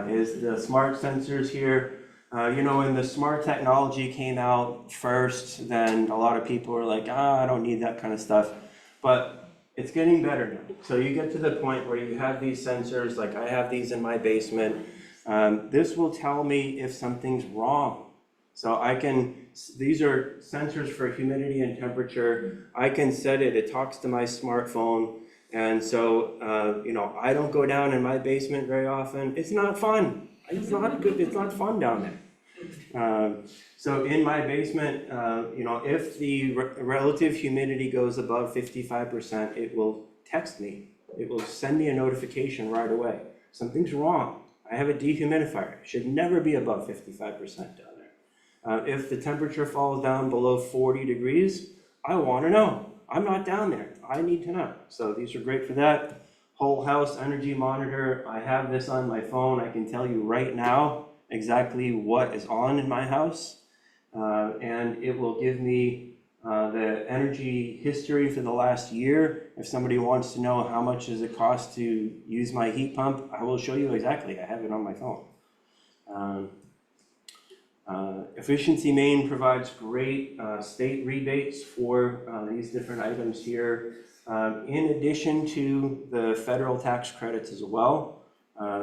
is the smart sensors here. When the smart technology came out first, then a lot of people were like, I don't need that kind of stuff. But it's getting better now. So you get to the point where you have these sensors, like I have these in my basement. This will tell me if something's wrong. So these are sensors for humidity and temperature. I can set it, it talks to my smartphone. And so, I don't go down in my basement very often. It's not fun. It's not fun down there. So in my basement, if the relative humidity goes above 55%, it will text me. It will send me a notification right away. Something's wrong. I have a dehumidifier. It should never be above 55% down there. If the temperature falls down below 40 degrees, I want to know. I'm not down there. I need to know. So these are great for that. Whole house energy monitor. I have this on my phone. I can tell you right now exactly what is on in my house. And it will give me the energy history for the last year. If somebody wants to know how much does it cost to use my heat pump, I will show you exactly. I have it on my phone. Efficiency Maine provides great state rebates for these different items here, in addition to the federal tax credits as well.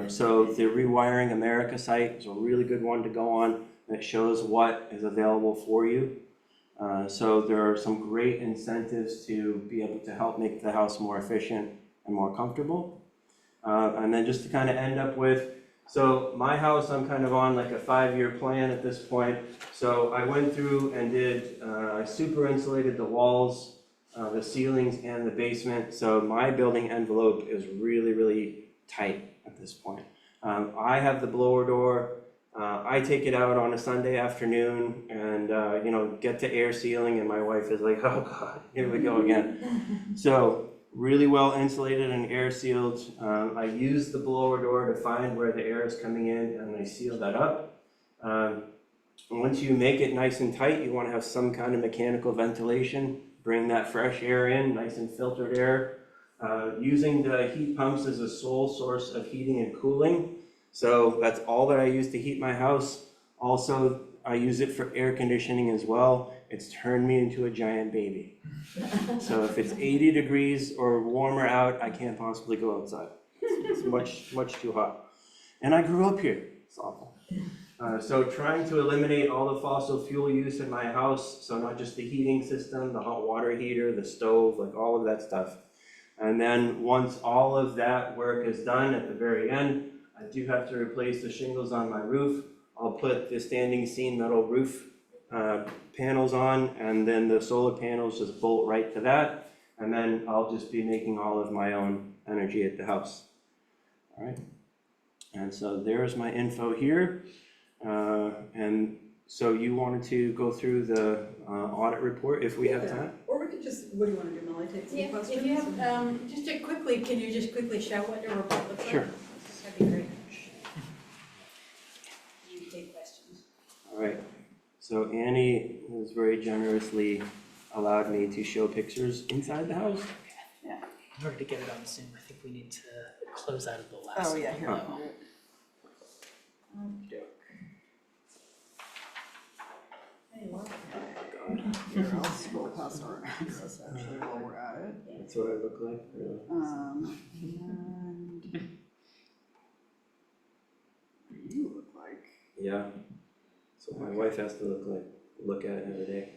So the Rewiring America site is a really good one to go on that shows what is available for you. So there are some great incentives to be able to help make the house more efficient and more comfortable. And then just to kind of end up with, so my house, I'm kind of on like a 5-year plan at this point. So I went through and I super insulated the walls, the ceilings, and the basement. So my building envelope is really, really tight at this point. I have the blower door. I take it out on a Sunday afternoon and, get to air sealing, and my wife is like, oh God, here we go again. So really well insulated and air sealed. I use the blower door to find where the air is coming in, and I seal that up. Once you make it nice and tight, you want to have some kind of mechanical ventilation. Bring that fresh air in, nice and filtered air. Using the heat pumps as a sole source of heating and cooling. So that's all that I use to heat my house. Also, I use it for air conditioning as well. It's turned me into a giant baby. So if it's 80 degrees or warmer out, I can't possibly go outside. It's much too hot. And I grew up here. It's awful. So trying to eliminate all the fossil fuel use in my house. So not just the heating system, the hot water heater, the stove, like all of that stuff. And then once all of that work is done at the very end, I do have to replace the shingles on my roof. I'll put the standing seam metal roof panels on, and then the solar panels just bolt right to that. And then I'll just be making all of my own energy at the house. All right. And so there's my info here. And so you wanted to go through the audit report if we have
Yeah.
time?
Or we could just, what do you want to do, Molly, take some
Yeah,
questions?
if you have, just to quickly, can you just quickly show what your report looks like?
Sure.
That'd be great. You take questions.
All right. So Annie has very generously allowed me to show pictures inside the house.
Yeah.
In order to get it on Zoom, I think we need to close out of the last.
Oh, yeah, here.
flow.
Here, I'll scroll past our address actually while we're at it.
That's what I look like, really.
And what do you look like?
Yeah. So my wife has to look at it every day.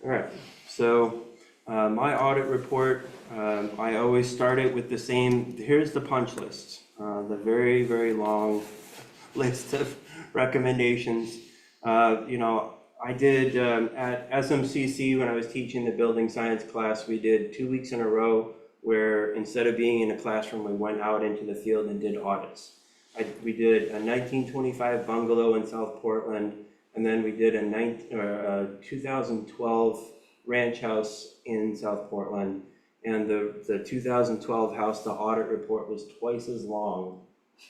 All right. So my audit report, I always start it with the same. Here's the punch list. The very, very long list of recommendations. You know, I did at SMCC when I was teaching the building science class, we did 2 weeks in a row where instead of being in a classroom, we went out into the field and did audits. We did a 1925 bungalow in South Portland, and then we did a 2012 ranch house in South Portland. And the 2012 house, the audit report was twice as long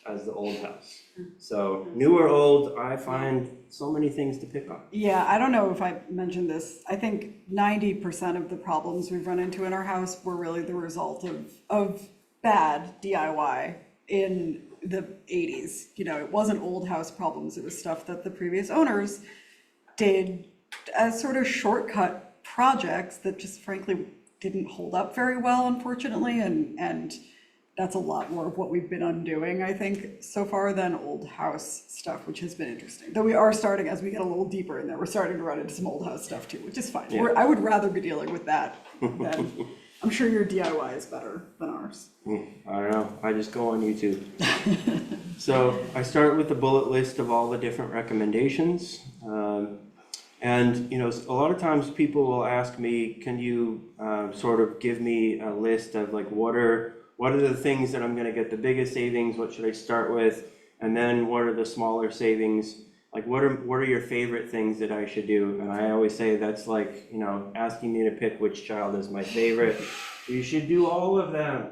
as the old house. So new or old, I find so many things to pick up.
Yeah, I don't know if I mentioned this. I think 90% of the problems we've run into in our house were really the result of bad DIY in the 80s. You know, it wasn't old house problems. It was stuff that the previous owners did as sort of shortcut projects that just frankly didn't hold up very well, unfortunately. And that's a lot more of what we've been undoing, I think, so far than old house stuff, which has been interesting. Though we are starting, as we get a little deeper in there, we're starting to run into some old house stuff too, which is fine.
Yeah.
I would rather be dealing with that than, I'm sure your DIY is better than ours.
I don't know, I just go on YouTube. So I start with the bullet list of all the different recommendations. And you know, a lot of times people will ask me, can you sort of give me a list of like what are the things that I'm going to get the biggest savings? What should I start with? And then what are the smaller savings? Like what are your favorite things that I should do? And I always say that's like, you know, asking me to pick which child is my favorite. You should do all of them.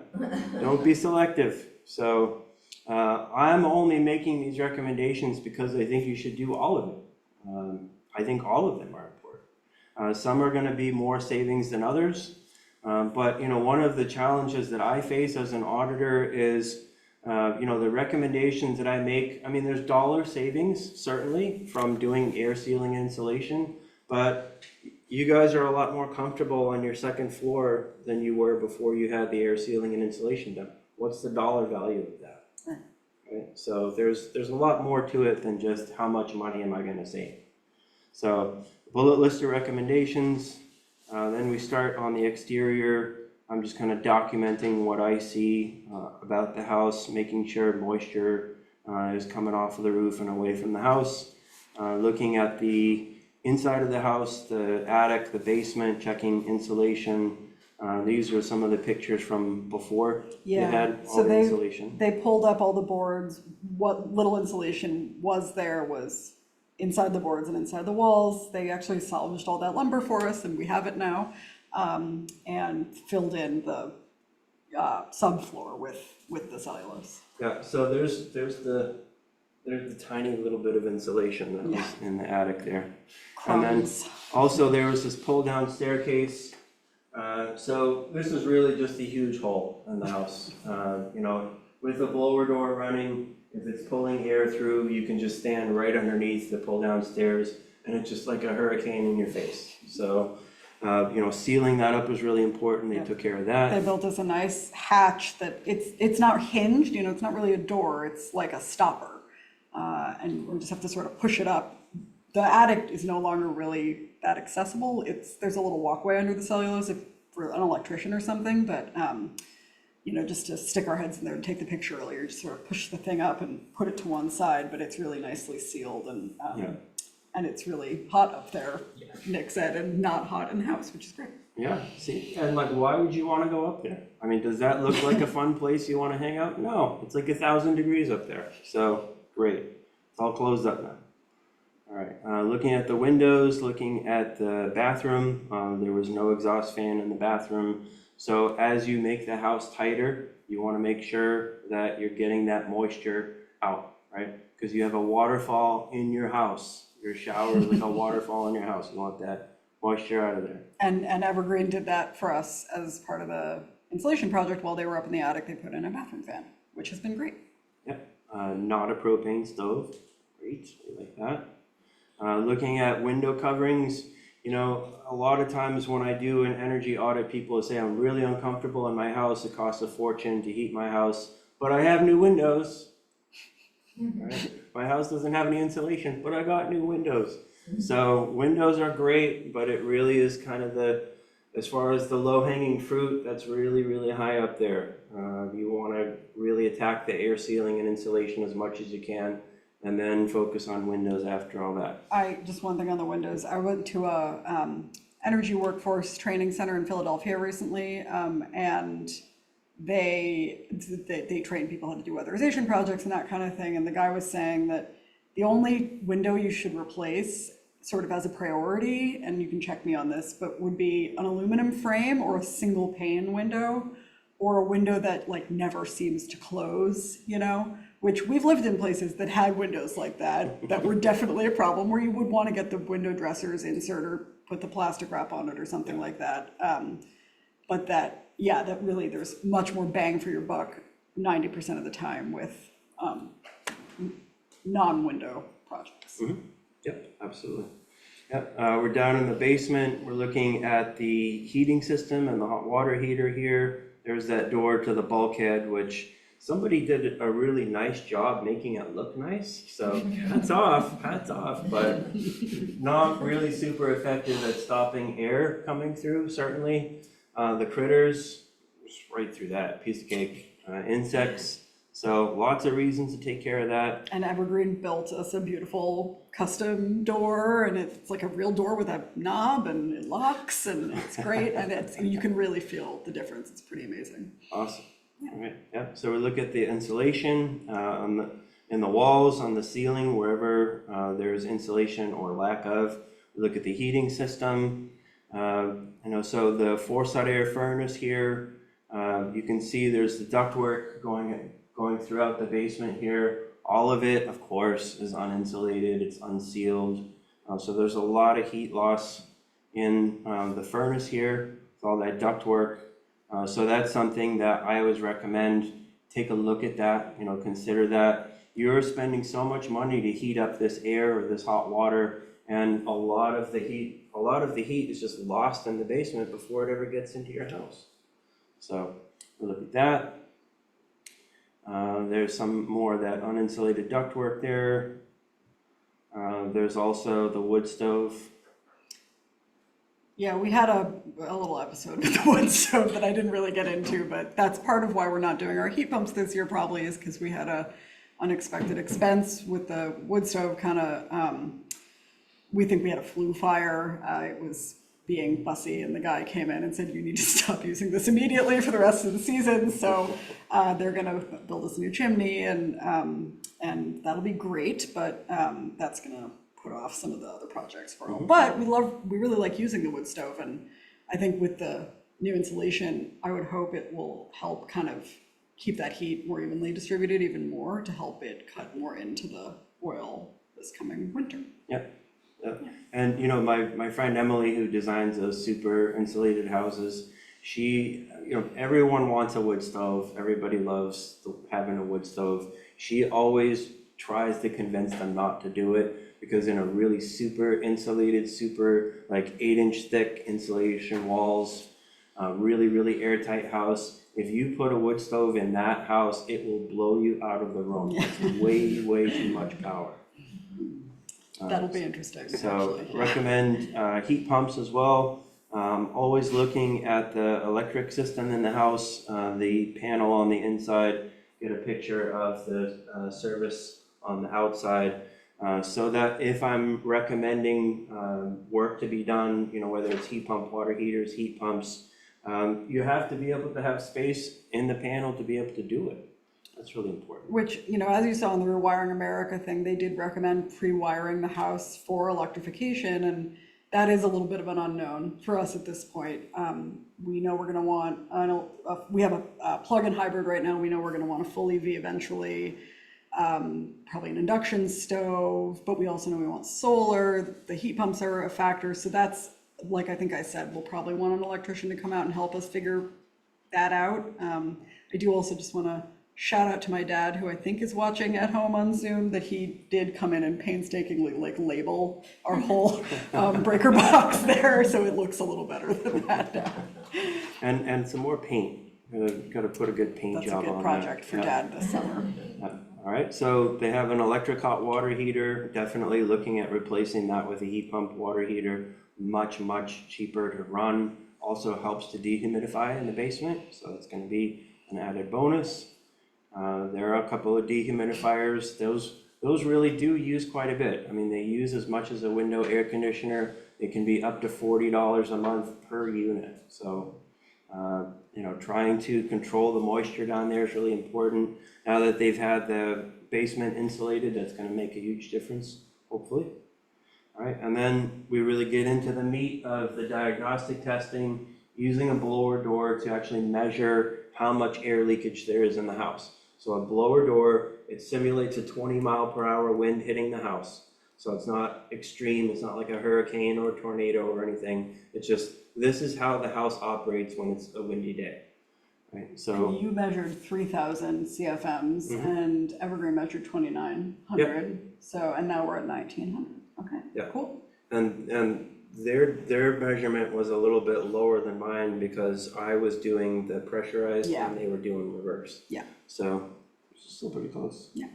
Don't be selective. So I'm only making these recommendations because I think you should do all of them. I think all of them are important. Some are going to be more savings than others. But, you know, one of the challenges that I face as an auditor is, you know, the recommendations that I make. I mean, there's dollar savings, certainly, from doing air sealing and insulation. But you guys are a lot more comfortable on your second floor than you were before you had the air sealing and insulation done. What's the dollar value of that? Right? So there's a lot more to it than just how much money am I going to save. So bullet list of recommendations. Then we start on the exterior. I'm just kind of documenting what I see about the house, making sure moisture is coming off of the roof and away from the house. Looking at the inside of the house, the attic, the basement, checking insulation. These are some of the pictures from before you had all the insulation.
They pulled up all the boards. What little insulation was there was inside the boards and inside the walls. They actually salvaged all that lumber for us, and we have it now, and filled in the subfloor with the cellulose.
Yeah, so there's the tiny little bit of insulation that was in the attic there. And then also there was this pull down staircase. So this is really just a huge hole in the house. You know, with the blower door running, if it's pulling air through, you can just stand right underneath the pull down stairs, and it's just like a hurricane in your face. So, you know, sealing that up was really important. They took care of that.
They built us a nice hatch that it's not hinged, you know, it's not really a door, it's like a stopper. And we just have to sort of push it up. The attic is no longer really that accessible. There's a little walkway under the cellulose for an electrician or something, but you know, just to stick our heads in there and take the picture earlier, just sort of push the thing up and put it to one side, but it's really nicely sealed and it's really hot up there, Nick said, and not hot in the house, which is great.
Yeah, see, and like, why would you want to go up there? I mean, does that look like a fun place you want to hang out? No, it's like 1,000 degrees up there. So great. It's all closed up now. All right, looking at the windows, looking at the bathroom, there was no exhaust fan in the bathroom. So as you make the house tighter, you want to make sure that you're getting that moisture out, right? Because you have a waterfall in your house. Your shower is like a waterfall in your house. You want that moisture out of there.
And Evergreen did that for us as part of the insulation project. While they were up in the attic, they put in a bathroom fan, which has been great.
Yep, not a propane stove. Great, I like that. Looking at window coverings, you know, a lot of times when I do an energy audit, people say I'm really uncomfortable in my house. It costs a fortune to heat my house, but I have new windows. Right? My house doesn't have any insulation, but I got new windows. So windows are great, but it really is kind of as far as the low-hanging fruit, that's really, really high up there. You want to really attack the air sealing and insulation as much as you can, and then focus on windows after all that.
Just one thing on the windows. I went to a energy workforce training center in Philadelphia recently, and they train people how to do weatherization projects and that kind of thing. And the guy was saying that the only window you should replace, sort of as a priority, and you can check me on this, but would be an aluminum frame or a single pane window, or a window that like never seems to close, you know, which we've lived in places that had windows like that were definitely a problem, where you would want to get the window dressers insert or put the plastic wrap on it or something like that. But that really there's much more bang for your buck 90% of the time with non-window projects.
Mm-hmm. Yep, absolutely. Yep, we're down in the basement. We're looking at the heating system and the hot water heater here. There's that door to the bulkhead, which somebody did a really nice job making it look nice. So hats off, but not really super effective at stopping air coming through, certainly. The critters, just right through that, piece of cake. Insects, so lots of reasons to take care of that.
And Evergreen built us a beautiful custom door, and it's like a real door with a knob, and it locks, and it's great, and you can really feel the difference. It's pretty amazing.
Awesome. All right. Yeah. So we look at the insulation in the walls, on the ceiling, wherever there's insulation or lack of. We look at the heating system. So the four-side air furnace here. You can see there's the ductwork going throughout the basement here. All of it, of course, is uninsulated. It's unsealed. So there's a lot of heat loss in the furnace here with all that ductwork. So that's something that I always recommend. Take a look at that, consider that. You're spending so much money to heat up this air or this hot water, and a lot of the heat is just lost in the basement before it ever gets into your house. So we'll look at that. There's some more of that uninsulated ductwork there. There's also the wood stove.
Yeah, we had a little episode with the wood stove that I didn't really get into, but that's part of why we're not doing our heat pumps this year, probably, is because we had a unexpected expense with the wood stove. We think we had a flue fire. It was being fussy, and the guy came in and said, you need to stop using this immediately for the rest of the season. So they're gonna build us a new chimney, and that'll be great, but that's gonna put off some of the other projects for them. But we really like using the wood stove, and I think with the new insulation, I would hope it will help kind of keep that heat more evenly distributed even more, to help it cut more into the oil this coming winter.
Yep. And my friend Emily, who designs those super insulated houses, she, everyone wants a wood stove. Everybody loves having a wood stove. She always tries to convince them not to do it, because in a really super insulated, super like 8-inch thick insulation walls, really, really airtight house, if you put a wood stove in that house, it will blow you out of the room. It's way, way too much power.
That'll be interesting.
So
actually.
recommend heat pumps as well. Always looking at the electric system in the house, the panel on the inside, get a picture of the service on the outside, so that if I'm recommending work to be done, whether it's heat pump, water heaters, heat pumps, you have to be able to have space in the panel to be able to do it. That's really important.
Which, as you saw in the Rewiring America thing, they did recommend pre-wiring the house for electrification, and that is a little bit of an unknown for us at this point. We know we're going to want, we have a plug-in hybrid right now. We know we're going to want a full EV eventually, probably an induction stove, but we also know we want solar. The heat pumps are a factor. So that's, like I think I said, we'll probably want an electrician to come out and help us figure that out. I do also just want to shout out to my dad, who I think is watching at home on Zoom, that he did come in and painstakingly label our whole breaker box there, so it looks a little better than that now.
And some more paint. Got to put a good paint job on that.
That's a good project for Dad this summer.
All right, so they have an electric hot water heater, definitely looking at replacing that with a heat pump water heater. Much, much cheaper to run. Also helps to dehumidify in the basement, so that's going to be an added bonus. There are a couple of dehumidifiers. Those really do use quite a bit. I mean, they use as much as a window air conditioner. It can be up to $40 a month per unit. So, trying to control the moisture down there is really important. Now that they've had the basement insulated, that's going to make a huge difference, hopefully. All right, and then we really get into the meat of the diagnostic testing, using a blower door to actually measure how much air leakage there is in the house. So a blower door, it simulates a 20-mile-per-hour wind hitting the house. So it's not extreme, it's not like a hurricane or a tornado or anything. It's just, this is how the house operates when it's a windy day. Right, so
you measured 3,000 CFMs and Evergreen measured 2,900.
Yep.
So, and now we're at 1,900. Okay,
yeah.
cool.
And their measurement was a little bit lower than mine because I was doing the pressurized and they were doing reverse.
Yeah.
So it's still pretty close.
Yeah.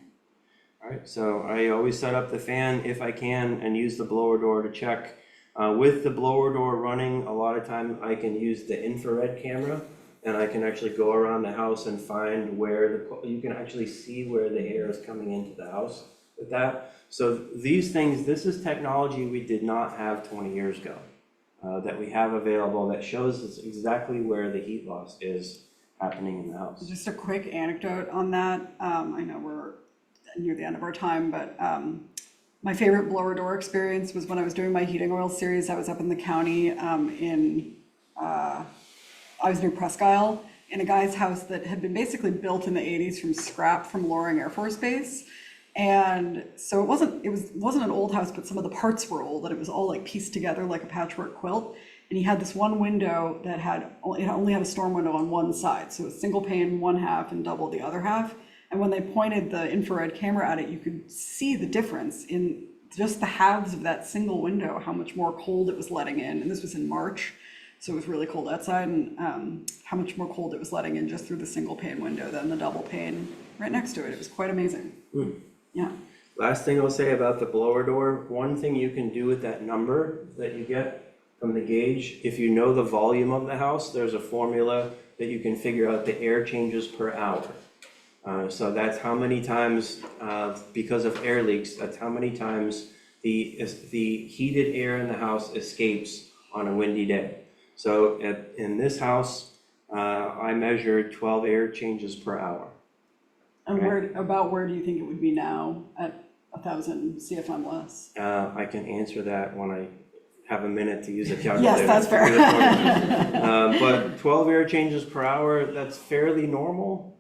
All right, so I always set up the fan if I can and use the blower door to check. With the blower door running, a lot of time I can use the infrared camera and I can actually go around the house and find where you can actually see where the air is coming into the house with that. So these things, this is technology we did not have 20 years ago that we have available that shows us exactly where the heat loss is happening in the house.
Just a quick anecdote on that. I know we're near the end of our time, but my favorite blower door experience was when I was doing my heating oil series. I was up in the county I was near Presque Isle in a guy's house that had been basically built in the 80s from scrap from Loring Air Force Base. And so it wasn't an old house, but some of the parts were old and it was all pieced together like a patchwork quilt. And he had this one window that only had a storm window on one side. So it was single pane one half and double the other half. And when they pointed the infrared camera at it, you could see the difference in just the halves of that single window, how much more cold it was letting in. And this was in March, so it was really cold outside, and how much more cold it was letting in just through the single pane window than the double pane right next to it. It was quite amazing. Yeah.
Last thing I'll say about the blower door, one thing you can do with that number that you get from the gauge, if you know the volume of the house, there's a formula that you can figure out the air changes per hour. So that's how many times, because of air leaks, that's how many times the heated air in the house escapes on a windy day. So in this house, I measured 12 air changes per hour.
And where do you think it would be now at 1,000 CFM less?
I can answer that when I have a minute to use a calculator.
Yes, that's fair.
But 12 air changes per hour, that's fairly normal.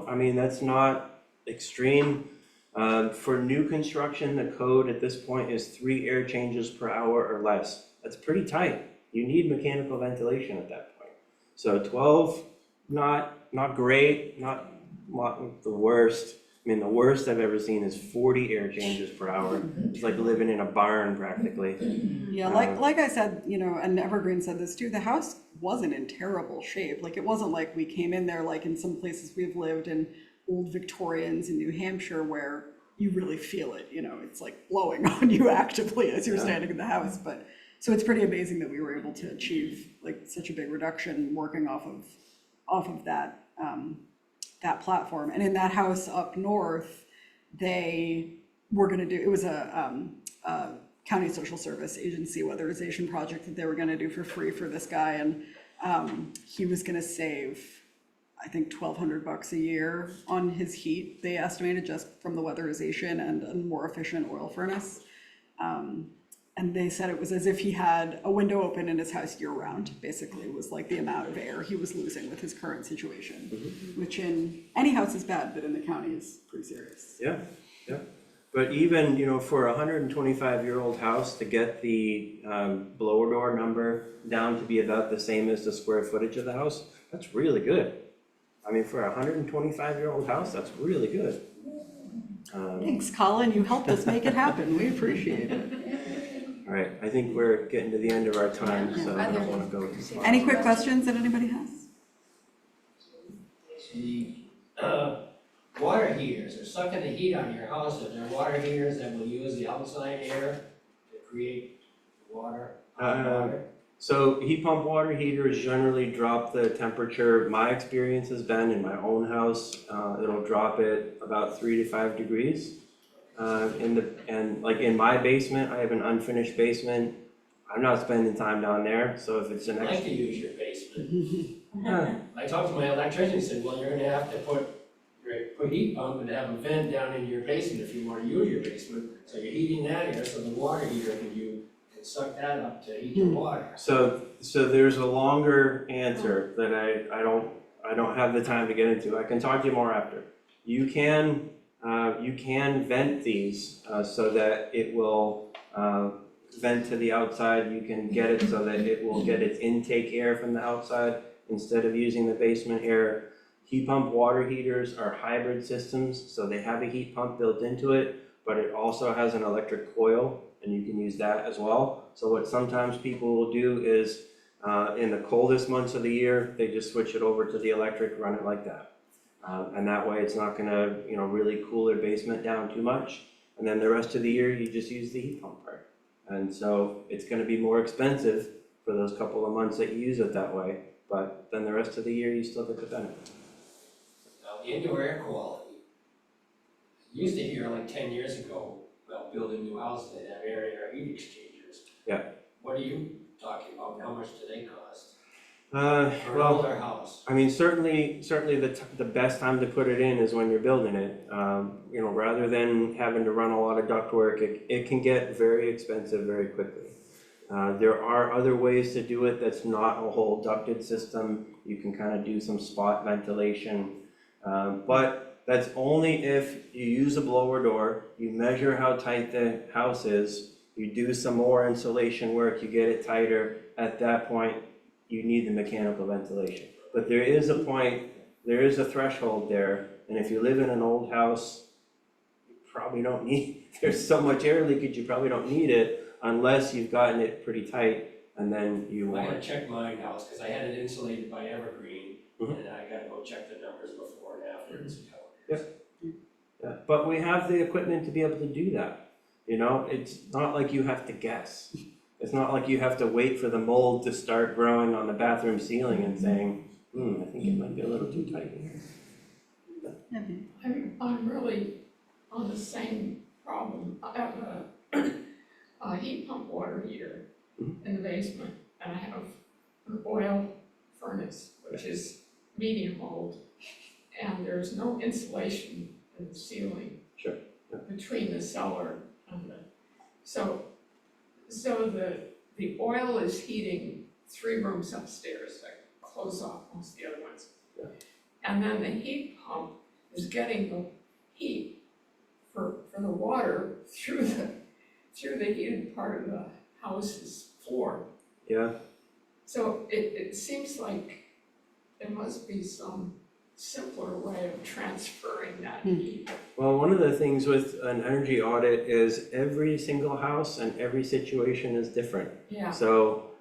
I mean, that's not extreme. For new construction, the code at this point is 3 air changes per hour or less. That's pretty tight. You need mechanical ventilation at that point. So 12, not great, not the worst. I mean, the worst I've ever seen is 40 air changes per hour. It's like living in a barn practically.
Yeah, like I said, and Evergreen said this too, the house wasn't in terrible shape. It wasn't like we came in there like in some places we've lived in old Victorians in New Hampshire where you really feel it, it's like blowing on you actively as you're standing in the house. But so it's pretty amazing that we were able to achieve such a big reduction working off of that that platform. And in that house up north, they were going to do, it was a county social service agency weatherization project that they were going to do for free for this guy. And he was going to save, I think $1,200 a year on his heat, they estimated, just from the weatherization and a more efficient oil furnace. And they said it was as if he had a window open in his house year round, basically, was like the amount of air he was losing with his current situation, which in any house is bad, but in the county is pretty serious.
Yeah, yeah. But even, for a 125-year-old house to get the blower door number down to be about the same as the square footage of the house, that's really good. I mean, for a 125-year-old house, that's really good.
Thanks, Colin, you helped us make it happen, we appreciate it.
All right, I think we're getting to the end of our time, so I don't want to go too far.
Any quick questions that anybody has?
The water heaters are sucking the heat out of your house, and they're water heaters that will use the outside air to create water.
So heat pump water heaters generally drop the temperature. My experience has been in my own house, it'll drop it about 3 to 5 degrees. And like in my basement, I have an unfinished basement. I'm not spending time down there, so if it's an
I like
extra.
to use your basement. I talked to my electrician, he said, well, you're gonna have to put heat pump and have a vent down in your basement if you wanna use your basement. So you're heating that air, so the water heater can suck that up to heat the water.
So there's a longer answer that I don't have the time to get into. I can talk to you more after. You can vent these so that it will vent to the outside. You can get it so that it will get its intake air from the outside instead of using the basement air. Heat pump water heaters are hybrid systems, so they have a heat pump built into it, but it also has an electric coil, and you can use that as well. So what sometimes people will do is in the coldest months of the year, they just switch it over to the electric, run it like that. And that way it's not gonna, really cool their basement down too much. And then the rest of the year, you just use the heat pump part. And so it's gonna be more expensive for those couple of months that you use it that way. But then the rest of the year, you still get the benefit.
Now, the indoor air quality, I used to hear like 10 years ago, about building new houses, they have air heat exchangers.
Yeah.
What are you talking about? How much do they cost? For an
Well,
older house?
I mean, certainly the best time to put it in is when you're building it. Rather than having to run a lot of ductwork, it can get very expensive very quickly. There are other ways to do it that's not a whole ducted system. You can kind of do some spot ventilation, but that's only if you use a blower door, you measure how tight the house is, you do some more insulation work, you get it tighter. At that point, you need the mechanical ventilation. But there is a point, there is a threshold there, and if you live in an old house, you probably don't need, there's so much air leakage, you probably don't need it unless you've gotten it pretty tight, and then you
I
want.
gotta check mine house, because I had it insulated by Evergreen,
Mhm.
and I gotta go check the numbers before and after and see how it is.
Yeah, but we have the equipment to be able to do that. It's not like you have to guess. It's not like you have to wait for the mold to start growing on the bathroom ceiling and saying, I think it might be a little too tight in here.
I'm really on the same problem. I have a heat pump water heater in the basement, and I have an oil furnace, which is medium old, and there's no insulation in the ceiling.
Sure, yeah.
Between the cellar and so the oil is heating 3 rooms upstairs, I close off most of the other ones.
Yeah.
And then the heat pump is getting the heat for the water through the heated part of the house's floor.
Yeah,
So it seems like there must be some simpler way of transferring that heat.
well, one of the things with an energy audit is every single house and every situation is different.
Yeah.
So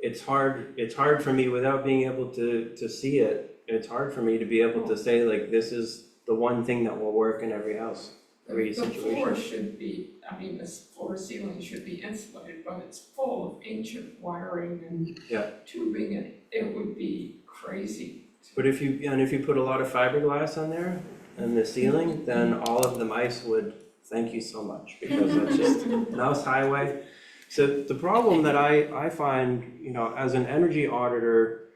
it's hard for me without being able to see it. It's hard for me to be able to say like, this is the one thing that will work in every house, every
The
situation.
floor should be, this floor ceiling should be insulated, but it's full of ancient wiring and
Yeah.
tubing, and it would be crazy.
But if you put a lot of fiberglass on there and the ceiling, then all of the mice would thank you so much, because that's just mouse highway. So the problem that I find, as an energy auditor,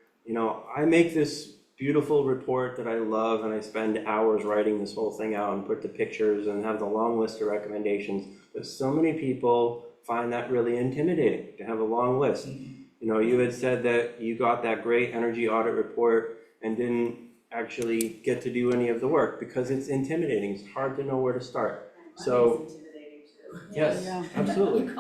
I make this beautiful report that I love, and I spend hours writing this whole thing out and put the pictures and have the long list of recommendations. But so many people find that really intimidating to have a long list. You know, you had said that you got that great energy audit report and didn't actually get to do any of the work because it's intimidating. It's hard to know where to start. So, yes,
Yeah.
absolutely.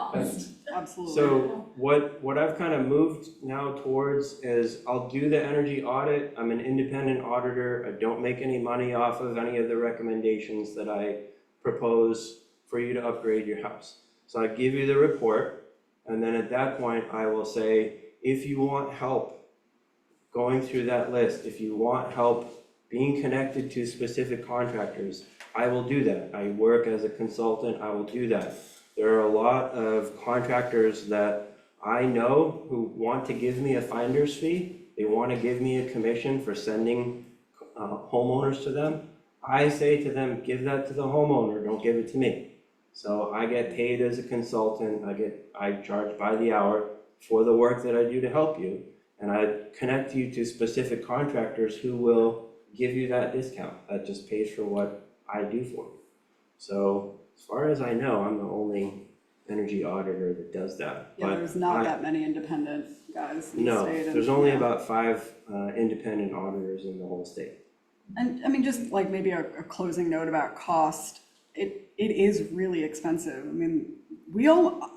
Absolutely.
So what I've kind of moved now towards is I'll do the energy audit. I'm an independent auditor. I don't make any money off of any of the recommendations that I propose for you to upgrade your house. So I give you the report, and then at that point I will say, if you want help going through that list, if you want help being connected to specific contractors, I will do that. I work as a consultant, I will do that. There are a lot of contractors that I know who want to give me a finder's fee. They want to give me a commission for sending homeowners to them. I say to them, give that to the homeowner, don't give it to me. So I get paid as a consultant, I charge by the hour for the work that I do to help you. And I connect you to specific contractors who will give you that discount. That just pays for what I do for you. So as far as I know, I'm the only energy auditor that does that.
Yeah,
But
there's not that many independent guys in the
no,
state.
there's only
yeah.
about 5 independent auditors in the whole state.
And I mean, just like maybe a closing note about cost, it is really expensive. I mean,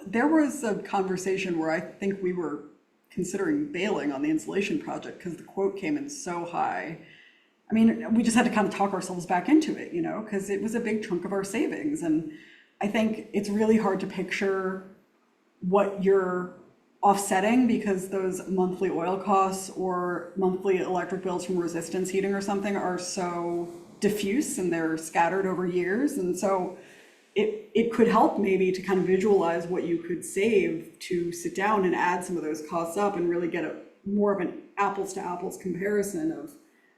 there was a conversation where I think we were considering bailing on the insulation project because the quote came in so high. I mean, we just had to kind of talk ourselves back into it, you know, because it was a big chunk of our savings. And I think it's really hard to picture what you're offsetting because those monthly oil costs or monthly electric bills from resistance heating or something are so diffuse and they're scattered over years. And so it could help maybe to kind of visualize what you could save to sit down and add some of those costs up and really get a more of an apples to apples comparison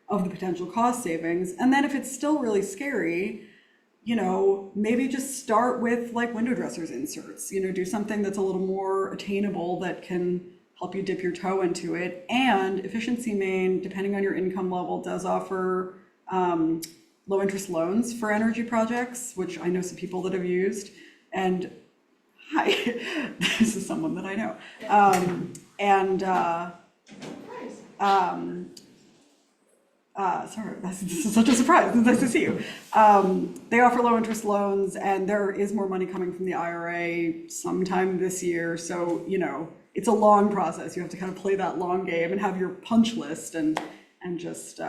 of the potential cost savings. And then if it's still really scary, you know, maybe just start with like window dressers inserts, you know, do something that's a little more attainable that can help you dip your toe into it. And Efficiency Maine, depending on your income level, does offer low interest loans for energy projects, which I know some people that have used. And hi, this is someone that I know. Sorry, this is such a surprise. It's nice to see you. They offer low interest loans, and there is more money coming from the IRA sometime this year. So, you know, it's a long process. You have to kind of play that long game and have your punch list and just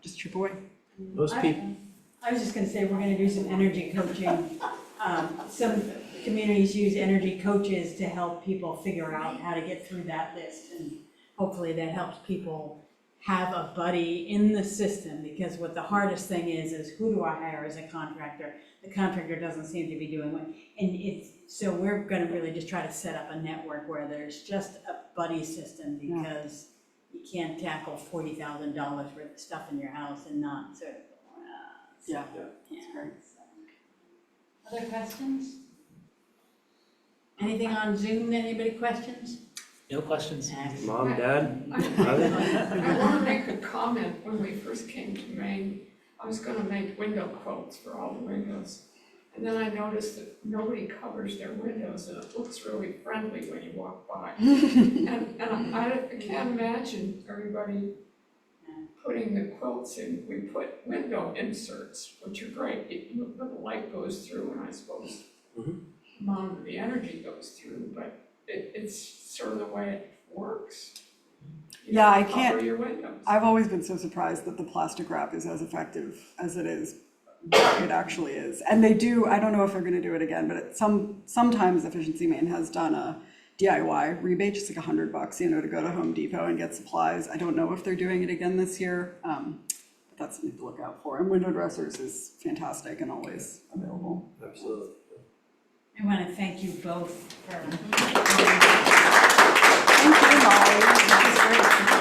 chip away.
Most people,
I was just gonna say, we're gonna do some energy coaching. Some communities use energy coaches to help people figure out how to get through that list. And hopefully that helps people have a buddy in the system, because what the hardest thing is who do I hire as a contractor? The contractor doesn't seem to be doing what, and so we're gonna really just try to set up a network where there's just a buddy system, because you can't tackle $40,000 worth of stuff in your house and not sort of,
Yeah.
that's great. Other questions? Anything on Zoom, anybody questions?
No questions.
mom, dad,
I
brother?
want to make a comment. When we first came to Maine, I was going to make window quotes for all the windows. And then I noticed that nobody covers their windows, and it looks really friendly when you walk by. And I can't imagine everybody putting the quilts in. We put window inserts, which are great. The light goes through, and I suppose the amount of the energy goes through, but it's sort of the way it works. You
Yeah, I
cover
can't-
your windows.
I've always been so surprised that the plastic wrap is as effective as it is. It actually is. And they do, I don't know if they're gonna do it again, but sometimes Efficiency Maine has done a DIY rebate, just like $100, you know, to go to Home Depot and get supplies. I don't know if they're doing it again this year, but that's something to look out for. And window dressers is fantastic and always available.
Absolutely.
I want to thank you both for.
Thank you, Molly. This is great.